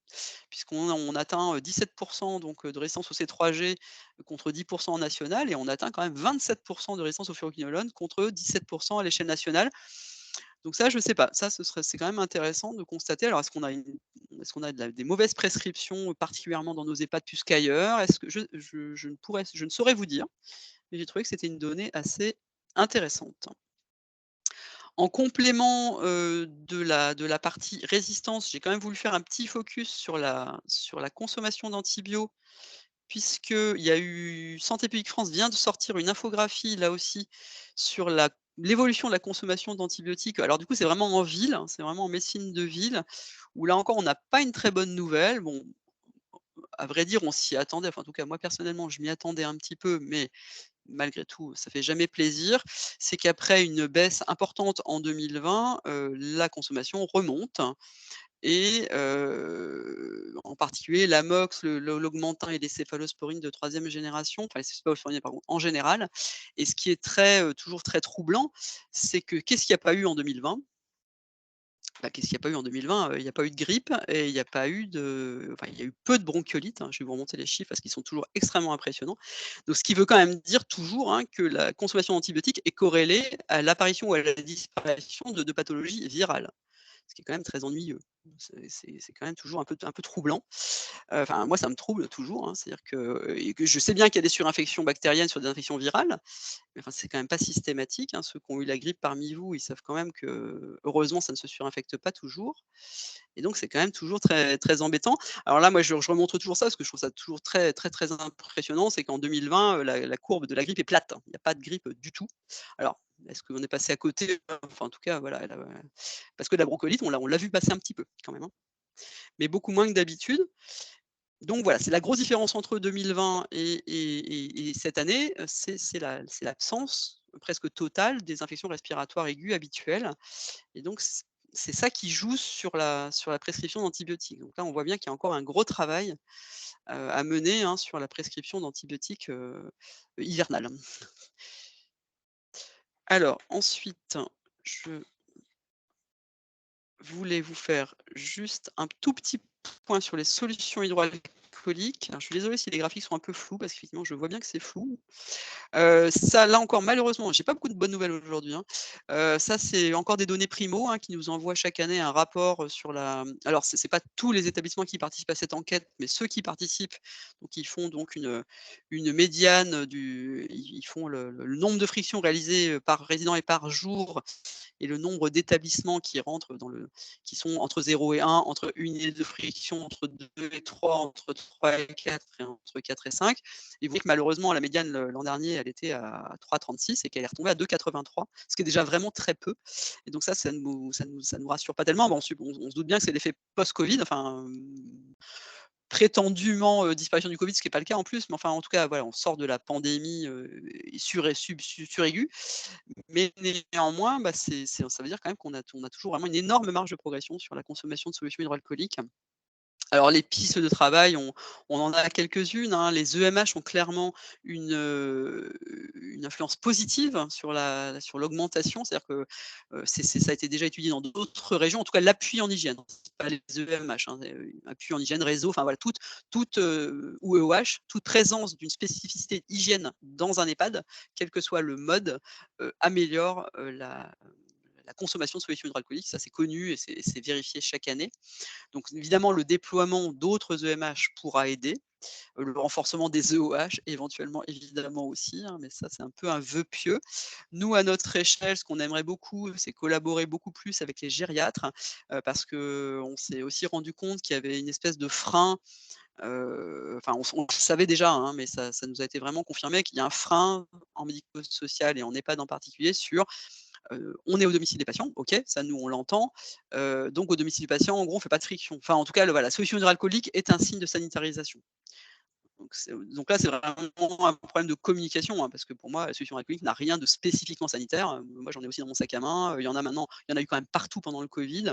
On atteint, 17 donc, de résistance au C3G contre 10 en national et on atteint quand même 27 de résistance au fluoroquinolone contre 17 à l'échelle nationale. Donc ça, je sais pas. Ça, c'est quand même intéressant de constater. Alors est-ce qu'on a des mauvaises prescriptions, particulièrement dans nos EHPAD plus qu'ailleurs? Est-ce que je ne saurais vous dire, mais j'ai trouvé que c'était une donnée assez intéressante. En complément, de la partie résistance, j'ai quand même voulu faire un petit focus sur la consommation d'antibio, puisqu'il y a eu Santé publique France vient de sortir une infographie là aussi sur l'évolution de la consommation d'antibiotiques. Alors du coup, c'est vraiment en ville, hein, c'est vraiment en médecine de ville, où là encore on n'a pas une très bonne nouvelle. Bon, à vrai dire, on s'y attendait, enfin, en tout cas, moi, personnellement, je m'y attendais un petit peu, mais malgré tout, ça fait jamais plaisir. C'est qu'après une baisse importante en 2020, la consommation remonte et en particulier l'amox, l'augmentin et les céphalosporines de 3e génération, enfin les céphalosporines, pardon, en général. Et ce qui est toujours très troublant, c'est que qu'est-ce qu'il y a pas eu en 2020? Bah, qu'est-ce qu'il y a pas eu en 2020? Il y a pas eu de grippe et il y a pas eu il y a eu peu de bronchiolite, hein. Je vais vous remonter les chiffres parce qu'ils sont toujours extrêmement impressionnants. Donc ce qui veut quand même dire toujours, hein, que la consommation d'antibiotiques est corrélée à l'apparition ou à la disparition de pathologies virales, ce qui est quand même très ennuyeux. C'est quand même toujours un peu troublant. Enfin, moi, ça me trouble toujours, hein. C'est-à-dire que je sais bien qu'il y a des surinfections bactériennes sur des infections virales, mais enfin, c'est quand même pas systématique, hein. Ceux qui ont eu la grippe parmi vous, ils savent quand même que, heureusement, ça ne se surinfecte pas toujours et donc c'est quand même toujours très très embêtant. Alors là, moi, je remontre toujours ça parce que je trouve ça toujours très très très impressionnant, c'est qu'en 2020, la courbe de la grippe est plate, hein. Il n'y a pas de grippe du tout. Alors, est-ce qu'on est passé à côté? Enfin, en tout cas, voilà, parce que la bronchiolite, on l'a vu passer un petit peu quand même, hein, mais beaucoup moins que d'habitude. Donc voilà, c'est la grosse différence entre 2020 et cette année, c'est l'absence presque totale des infections respiratoires aiguës habituelles et donc c'est ça qui joue sur la prescription d'antibiotiques. Donc là, on voit bien qu'il y a encore un gros travail, à mener, hein, sur la prescription d'antibiotiques, hivernales. Alors ensuite, je voulais vous faire juste un tout petit point sur les solutions hydroalcooliques. Alors je suis désolée si les graphiques sont un peu flous parce qu'effectivement je vois bien que c'est flou. Ça, là encore, malheureusement, j'ai pas beaucoup de bonnes nouvelles aujourd'hui, hein. Ça, c'est encore des données Primo, hein, qui nous envoient chaque année un rapport, sur alors c'est pas tous les établissements qui participent à cette enquête, mais ceux qui participent, donc ils font donc une médiane ils font le nombre de frictions réalisées, par résident et par jour et le nombre d'établissements qui sont entre 0 et 1, entre 1 et 2 frictions, entre 2 et 3, entre 3 et 4 et entre 4 et 5. Et vous voyez que malheureusement, la médiane l'an dernier, elle était à 3,36 et qu'elle est retombée à 2,83, ce qui est déjà vraiment très peu. Et donc ça nous rassure pas tellement. Bon, on se doute bien que c'est l'effet post-Covid, enfin, prétendument, disparition du Covid, ce qui est pas le cas en plus, mais enfin, en tout cas, voilà, on sort de la pandémie, sur et suraiguë, mais néanmoins, bah, ça veut dire quand même qu'on a toujours vraiment une énorme marge de progression sur la consommation de solutions hydroalcooliques. Alors les pistes de travail, on en a quelques-unes, hein. Les EMH ont clairement une influence positive sur l'augmentation. C'est-à-dire que, ça a été déjà étudié dans d'autres régions, en tout cas l'appui en hygiène, hein. C'est pas les EMH, hein, appui en hygiène, réseau, enfin voilà, ou EOH, toute présence d'une spécificité hygiène dans un EHPAD, quel que soit le mode, améliore, la consommation de solutions hydroalcooliques. Ça, c'est connu et c'est vérifié chaque année. Donc évidemment, le déploiement d'autres EMH pourra aider, le renforcement des EOH éventuellement, évidemment aussi, hein, mais ça, c'est un peu un vœu pieux. Nous, à notre échelle, ce qu'on aimerait beaucoup, c'est collaborer beaucoup plus avec les gériatres, parce qu'on s'est aussi rendu compte qu'il y avait une espèce de frein, enfin on le savait déjà, hein, mais ça nous a été vraiment confirmé qu'il y a un frein en médico-social et en EHPAD en particulier sur on est au domicile des patients, OK, ça nous on l'entend. Donc au domicile du patient, en gros, on ne fait pas de friction. Enfin, en tout cas, voilà, la solution hydroalcoolique est un signe de sanitarisation. Donc là, c'est vraiment un problème de communication, hein, parce que pour moi, la solution hydroalcoolique n'a rien de spécifiquement sanitaire. Moi, j'en ai aussi dans mon sac à main. Il y en a maintenant, il y en a eu quand même partout pendant le Covid.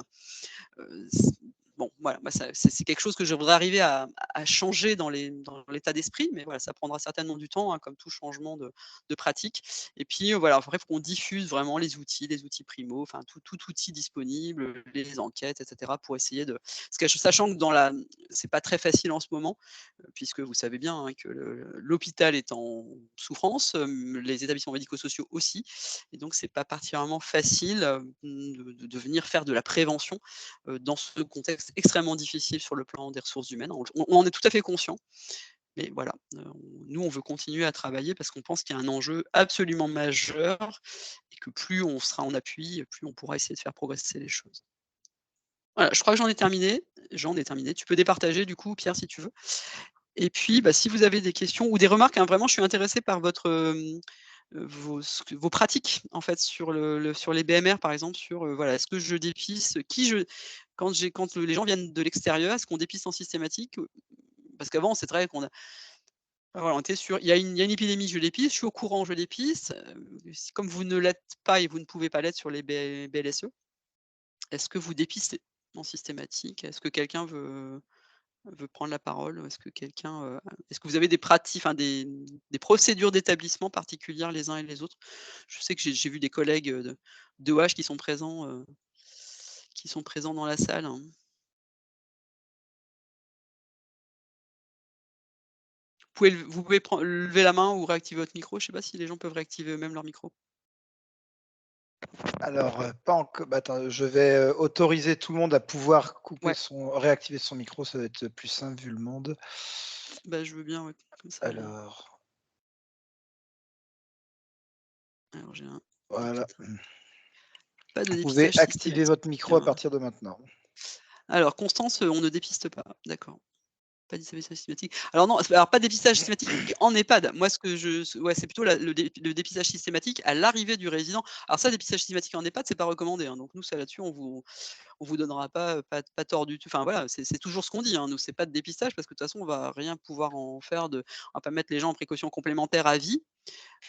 C Bon, voilà, moi, c'est quelque chose que je voudrais arriver à changer dans l'état d'esprit, mais voilà, ça prendra certainement du temps, hein, comme tout changement de pratique. Et puis, voilà, après, il faut qu'on diffuse vraiment les outils Primo, enfin tout outil disponible, les enquêtes, et cetera, pour essayer parce que sachant que c'est pas très facile en ce moment, puisque vous savez bien, hein, que l'hôpital est en souffrance, les établissements médico-sociaux aussi, et donc c'est pas particulièrement facile, de venir faire de la prévention, dans ce contexte extrêmement difficile sur le plan des ressources humaines. On en est tout à fait conscient, mais voilà, nous on veut continuer à travailler parce qu'on pense qu'il y a un enjeu absolument majeur et que plus on sera en appui, plus on pourra essayer de faire progresser les choses. Voilà, je crois que j'en ai terminé. J'en ai terminé. Tu peux départager du coup, Pierre, si tu veux. Et puis, bah, si vous avez des questions ou des remarques, hein, vraiment, je suis intéressée par vos pratiques, en fait, sur les BMR, par exemple, voilà, est-ce que je dépiste, quand les gens viennent de l'extérieur, est-ce qu'on dépiste en systématique? parce qu'avant, c'est vrai qu'on a voilà, on était sur il y a une épidémie, je dépiste, je suis au courant, je dépiste, comme vous ne l'êtes pas et vous ne pouvez pas l'être sur les BLSE, est-ce que vous dépistez en systématique? Est-ce que quelqu'un veut prendre la parole? Est-ce que est-ce que vous avez des pratiques, enfin des procédures d'établissement particulières les uns et les autres? Je sais que j'ai vu des collègues, d'EOH qui sont présents dans la salle, hein. Vous pouvez lever la main ou réactiver votre micro. Je sais pas si les gens peuvent réactiver eux-mêmes leur micro? Alors, pas encore. Bah, attends, je vais, autoriser tout le monde à pouvoir couper Ouais, réactiver son micro, ça va être plus simple vu le monde. bah, je veux bien, ouais, comme ça. Alors, Alors j'ai un voilà. pas de Vous pouvez dépistage activer systématique, votre micro à hein. partir de maintenant. Alors Constance, on ne dépiste pas, d'accord. Pas de dépistage systématique. Alors non, alors pas de dépistage systématique en EHPAD. Moi, ouais, c'est plutôt le dépistage systématique à l'arrivée du résident. Alors ça, dépistage systématique en EHPAD, c'est pas recommandé, hein, donc nous, ça là-dessus, on vous donnera pas tort du tout. Enfin voilà, c'est toujours ce qu'on dit, hein, nous, c'est pas de dépistage parce que de toute façon, on va rien pouvoir en faire on va pas mettre les gens en précaution complémentaire à vie,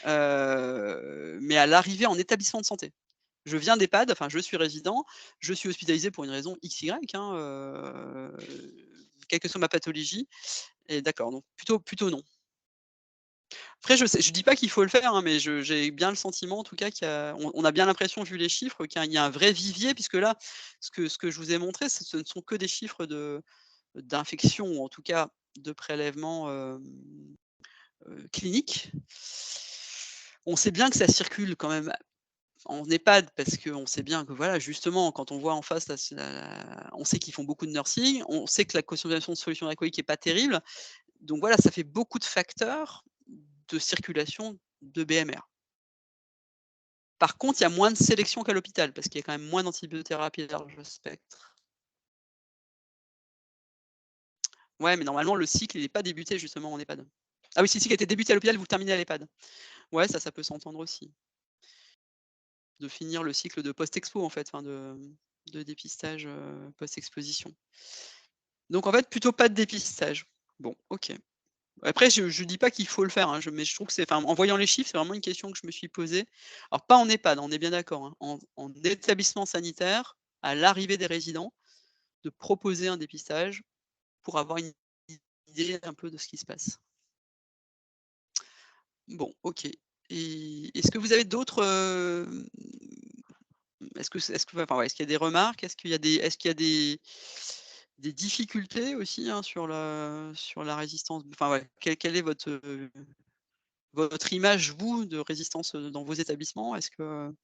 mais à l'arrivée en établissement de santé. Je viens d'EHPAD, enfin je suis résident, je suis hospitalisé pour une raison XY, hein, quelle que soit ma pathologie et d'accord, donc plutôt non. Après je dis pas qu'il faut le faire, hein, mais j'ai bien le sentiment en tout cas on a bien l'impression vu les chiffres qu'il y a un vrai vivier puisque là, ce que je vous ai montré, ce ne sont que des chiffres d'infection ou en tout cas de prélèvements, cliniques. On sait bien que ça circule quand même en EHPAD parce qu'on sait bien que voilà, justement, quand on voit en face on sait qu'ils font beaucoup de nursing, on sait que la consommation de solutions alcooliques est pas terrible. Donc voilà, ça fait beaucoup de facteurs de circulation de BMR. Par contre, il y a moins de sélection qu'à l'hôpital parce qu'il y a quand même moins d'antibiothérapie large spectre. Ouais, mais normalement le cycle, il est pas débuté justement en EHPAD. Ah oui, si le cycle a été débuté à l'hôpital, vous le terminez à l'EHPAD. Ouais, ça peut s'entendre aussi. De finir le cycle de post-expo en fait, enfin de dépistage, post-exposition. Donc en fait, plutôt pas de dépistage. Bon, OK. Après je dis pas qu'il faut le faire, hein, mais je trouve que en voyant les chiffres, c'est vraiment une question que je me suis posée. Alors pas en EHPAD, on est bien d'accord, hein, en établissement sanitaire, à l'arrivée des résidents, de proposer un dépistage pour avoir une idée un peu de ce qui se passe. Bon, OK, et est-ce que vous avez d'autres, enfin, ouais, est-ce qu'il y a des remarques? Est-ce qu'il y a des difficultés aussi, hein, sur la résistance? Enfin, ouais, quelle est votre image, vous, de résistance, dans vos établissements? Est-ce qu'il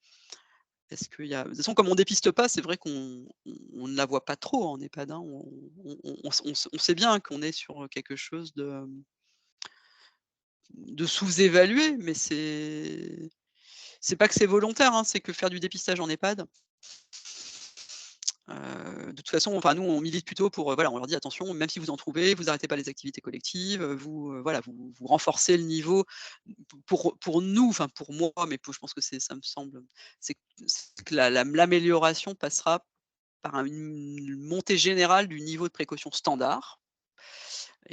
y a de toute façon, comme on dépiste pas, c'est vrai qu'on ne la voit pas trop en EHPAD, hein. On sait bien qu'on est sur, quelque chose de sous-évalué, mais c'est pas que c'est volontaire, hein, c'est que faire du dépistage en EHPAD, de toute façon, enfin nous on milite plutôt pour, voilà, on leur dit: «Attention, même si vous en trouvez, vous arrêtez pas les activités collectives, voilà, vous renforcez le niveau». Pour nous, enfin pour moi, mais je pense que ça me semble, c'est que l'amélioration passera par une montée générale du niveau de précaution standard,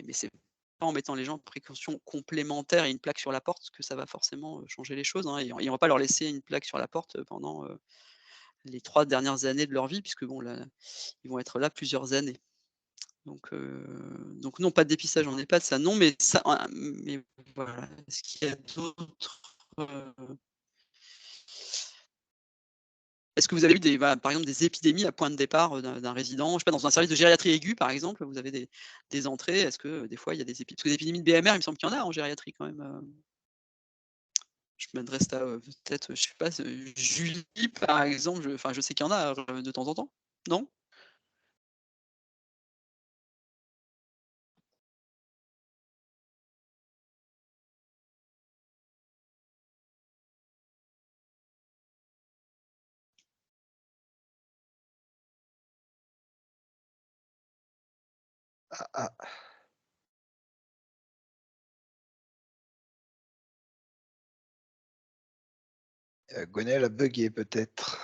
mais c'est pas en mettant les gens en précaution complémentaire et une plaque sur la porte que ça va forcément, changer les choses, hein, et on va pas leur laisser une plaque sur la porte, pendant, les 3 dernières années de leur vie puisque bon là, ils vont être là plusieurs années. Donc non, pas de dépistage en EHPAD, ça non, mais voilà. Est-ce qu'il y a d'autres, heu est-ce que vous avez eu voilà, par exemple, des épidémies à point de départ, d'un résident? Je sais pas, dans un service de gériatrie aiguë, par exemple, vous avez des entrées, est-ce que, des fois, il y a des parce que des épidémies de BMR, il me semble qu'il y en a en gériatrie quand même, je m'adresse à, peut-être, je sais pas, Julie, par exemple, je sais qu'il y en a, de temps en temps? Non? Ah, ah, Gwenaëlle a buggé peut-être.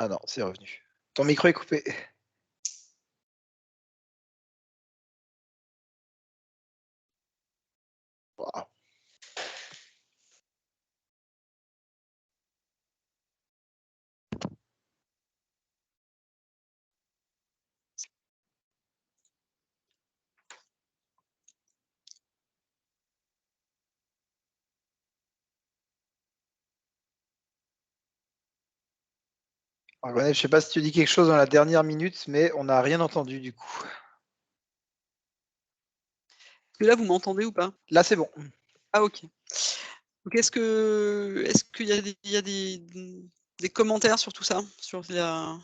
Ah non, c'est revenu. Ton micro est coupé. Wow. Argonel, je sais pas si tu dis quelque chose dans la dernière minute, mais on n'a rien entendu du coup. Est-ce que là, vous m'entendez ou pas? Là, c'est bon. Ah OK. Donc est-ce qu'il y a des commentaires sur tout ça? Sur la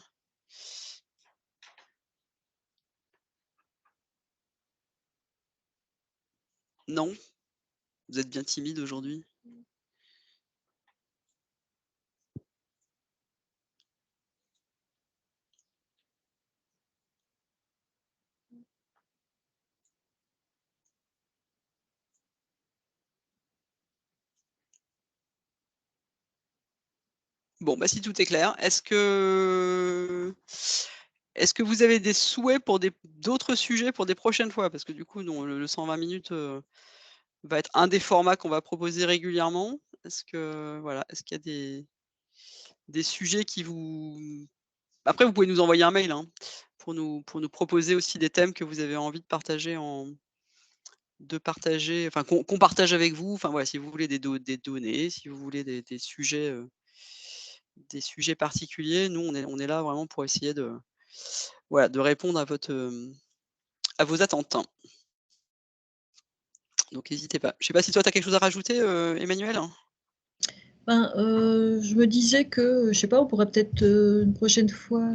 Non? Vous êtes bien timide aujourd'hui? Bon, bah, si tout est clair, est-ce que vous avez des souhaits pour d'autres sujets pour des prochaines fois? Parce que du coup, non, le 120 minutes, va être un des formats qu'on va proposer régulièrement. Est-ce qu'il y a des sujets qui vous après vous pouvez nous envoyer un mail, hein, pour nous proposer aussi des thèmes que vous avez envie de partager, enfin qu'on partage avec vous. Enfin voilà, si vous voulez des données, si vous voulez des sujets particuliers, nous on est là vraiment pour essayer de répondre à vos attentes. Donc n'hésitez pas. Je sais pas si toi tu as quelque chose à rajouter, Emmanuel? Ben, je me disais que, je sais pas, on pourrait peut-être une prochaine fois.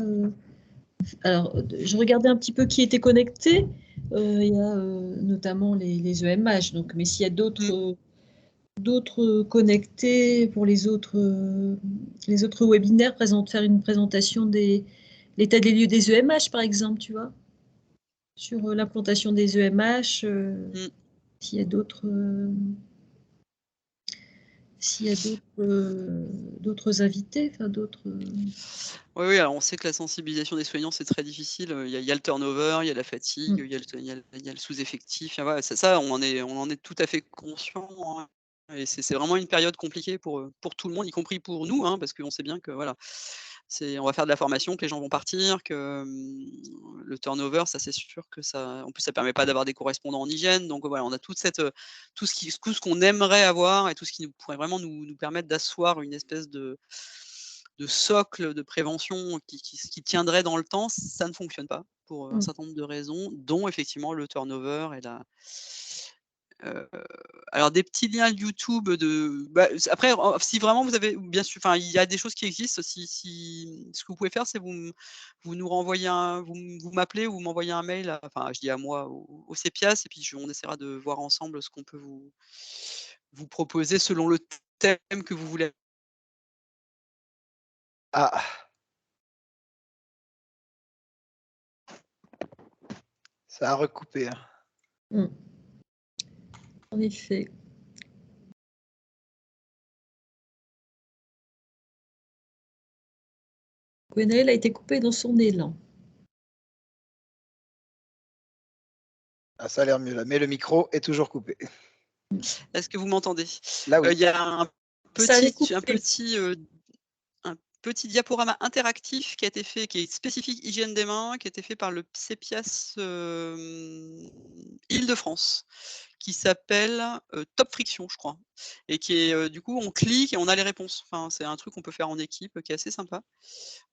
Alors, je regardais un petit peu qui était connecté. Il y a notamment les EMH. Donc, mais s'il y a d'autres connectés pour les autres webinaires, faire une présentation de l'état des lieux des EMH, par exemple, tu vois, sur l'implantation des EMH. Mmh. S'il y a d'autres. D'autres invités, enfin d'autres. Oui, oui, alors on sait que la sensibilisation des soignants, c'est très difficile. Il y a le turnover, il y a la fatigue, Mm. il y a le sous-effectif. Enfin, voilà, ça, on en est tout à fait conscient, hein, et c'est vraiment une période compliquée pour tout le monde, y compris pour nous, hein, parce qu'on sait bien que voilà, on va faire de la formation, que les gens vont partir, que, le turnover, ça c'est sûr que ça en plus ça permet pas d'avoir des correspondants en hygiène. Donc voilà, on a tout ce qu'on aimerait avoir et tout ce qui pourrait vraiment nous permettre d'asseoir une espèce de socle de prévention qui tiendrait dans le temps. Ça ne fonctionne pas pour un Mm. certain nombre de raisons, dont effectivement le turnover et Heu, alors des petits liens YouTube après, si vraiment vous avez bien sûr, enfin, il y a des choses qui existent. Ce que vous pouvez faire, c'est vous nous renvoyez vous m'appelez ou vous m'envoyez un mail enfin, je dis à moi, au CEPIAS, et puis on essaiera de voir ensemble ce qu'on peut vous proposer selon le thème que vous voulez. Ah, ça a recoupé. Hein. Mm. En effet. Gwenaël a été coupée dans son élan. Ah, ça a l'air mieux là, mais le micro est toujours coupé. Est-ce que vous m'entendez? Là, oui. Il y a un Ça allait petit un couper. petit, un petit diaporama interactif qui a été fait, qui est spécifique hygiène des mains, qui a été fait par le CEPIAS, Île-de-France, qui s'appelle, Top Friction, je crois, et qui est, du coup, on clique et on a les réponses. Enfin, c'est un truc qu'on peut faire en équipe, qui est assez sympa.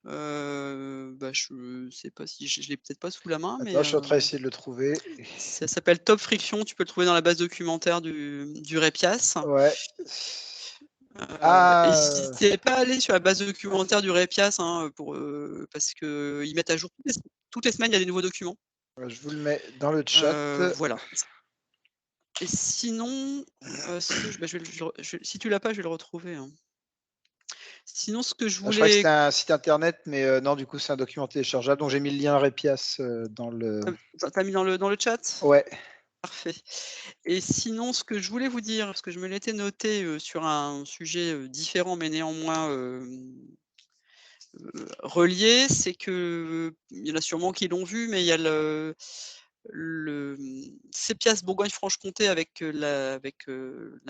Bah, je sais pas si je l'ai peut-être pas sous la main, mais Attends, je suis en train d'essayer de le trouver. ça s'appelle Top Friction. Tu peux le trouver dans la base documentaire du REPIAS. Ouais. N'hésitez pas à aller sur la base documentaire du REPIAS, hein, parce qu'ils mettent à jour toutes les semaines, il y a des nouveaux documents. Je vous le mets dans le chat. Voilà. Et sinon, si tu l'as pas, je vais le retrouver, hein. Sinon, ce que je Je croyais que c'était voulais un site internet, mais non, du coup, c'est un document téléchargeable dont j'ai mis le lien Repias dans le. tu mis dans le chat? Ouais. Parfait. Et sinon, ce que je voulais vous dire, parce que je me l'étais noté, sur un sujet, différent mais néanmoins, relié, c'est qu'il y en a sûrement qui l'ont vu, mais il y a le CEPIAS Bourgogne-Franche-Comté avec la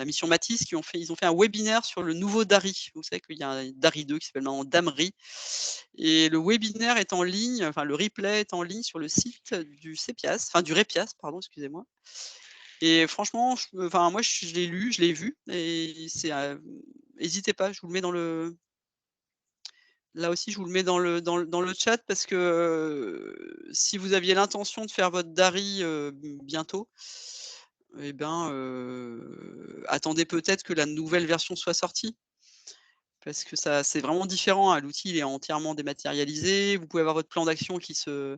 mission Matisse ils ont fait un webinaire sur le nouveau DARI. Vous savez qu'il y a un DARI 2 qui s'appelle maintenant DAMRI, et le webinaire est en ligne, enfin le replay est en ligne sur le site du CEPIAS, enfin du REPIAS, pardon, excusez-moi. Et franchement, moi je l'ai lu, je l'ai vu, et c'est, hésitez pas, je vous le mets dans le là aussi, je vous le mets dans le chat parce que, si vous aviez l'intention de faire votre DARI, bientôt, et ben, attendez peut-être que la nouvelle version soit sortie. Parce que ça c'est vraiment différent, hein. L'outil, il est entièrement dématérialisé. Vous pouvez avoir votre plan d'action qui se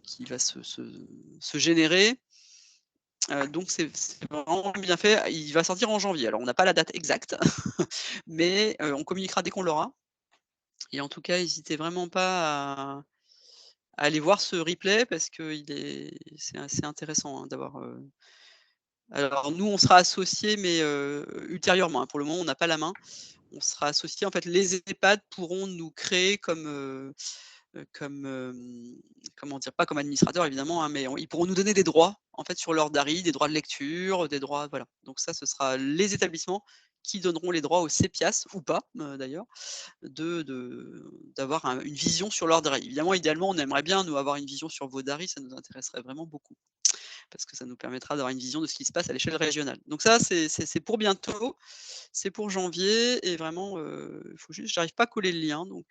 qui va se générer. Donc c'est vraiment bien fait. Il va sortir en janvier. Alors on n'a pas la date exacte, mais on communiquera dès qu'on l'aura, et en tout cas, n'hésitez vraiment pas à aller voir ce replay parce que c'est assez intéressant, hein, d'avoir, alors nous, on sera associés, mais ultérieurement, hein. Pour le moment, on n'a pas la main. On sera associés. En fait, les EHPAD pourront nous créer comme, comment dire? Pas comme administrateurs évidemment, hein, mais ils pourront nous donner des droits, en fait, sur leur DARI, des droits de lecture, des droits, voilà. Donc ça, ce sera les établissements qui donneront les droits au CEPIAS ou pas, d'ailleurs, d'avoir une vision sur leur DARI. Évidemment, idéalement, on aimerait bien, nous, avoir une vision sur vos DARI, ça nous intéresserait vraiment beaucoup, parce que ça nous permettra d'avoir une vision de ce qui se passe à l'échelle régionale. Donc ça, c'est pour bientôt, c'est pour janvier, et vraiment, faut juste, j'arrive pas à coller le lien, donc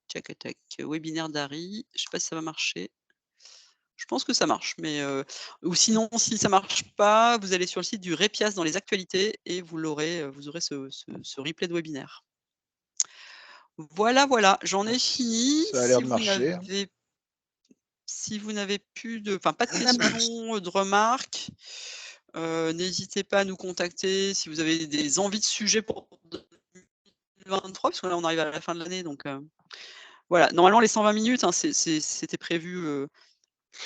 tac, tac, webinaire DARI, je sais pas si ça va marcher. Je pense que ça marche, mais ou sinon, si ça marche pas, vous allez sur le site du REPIAS dans les actualités et vous aurez ce replay de webinaire. Voilà, voilà, j'en ai fini. Ça a l'air de marcher. Si vous n'avez pas de questions, de remarques, n'hésitez pas à nous contacter si vous avez des envies de sujets pour 2023, parce que là, on arrive à la fin de l'année, donc voilà. Normalement, les 120 minutes, hein, c'était prévu,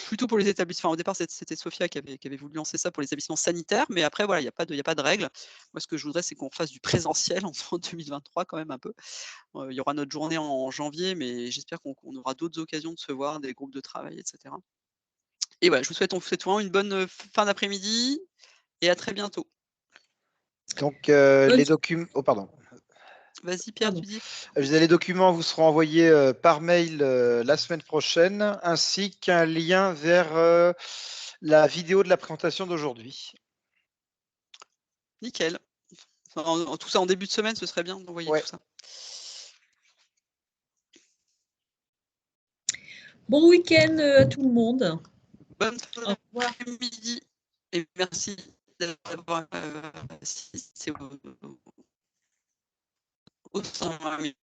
plutôt pour les établissements. Au départ, c'était Sophia qui avait voulu lancer ça pour les établissements sanitaires, mais après, voilà, il y a pas de règle. Moi, ce que je voudrais, c'est qu'on fasse du présentiel en 2023 quand même un peu. Il y aura notre journée en janvier, mais j'espère qu'on aura d'autres occasions de se voir, des groupes de travail, et cetera. Et voilà, on vous souhaite vraiment une bonne fin d'après-midi et à très bientôt. Donc, les documents. Oh, pardon. Vas-y Pierre, Pardon. tu dis? Je disais, les documents vous seront envoyés par mail la semaine prochaine, ainsi qu'un lien vers la vidéo de la présentation d'aujourd'hui. Nickel. Enfin, tout ça en début de semaine, ce serait bien d'envoyer Ouais. tout ça. Bon week-end à tout le monde. Bonne Au fin revoir. d'après-midi et merci d'avoir assisté aux 120 minutes.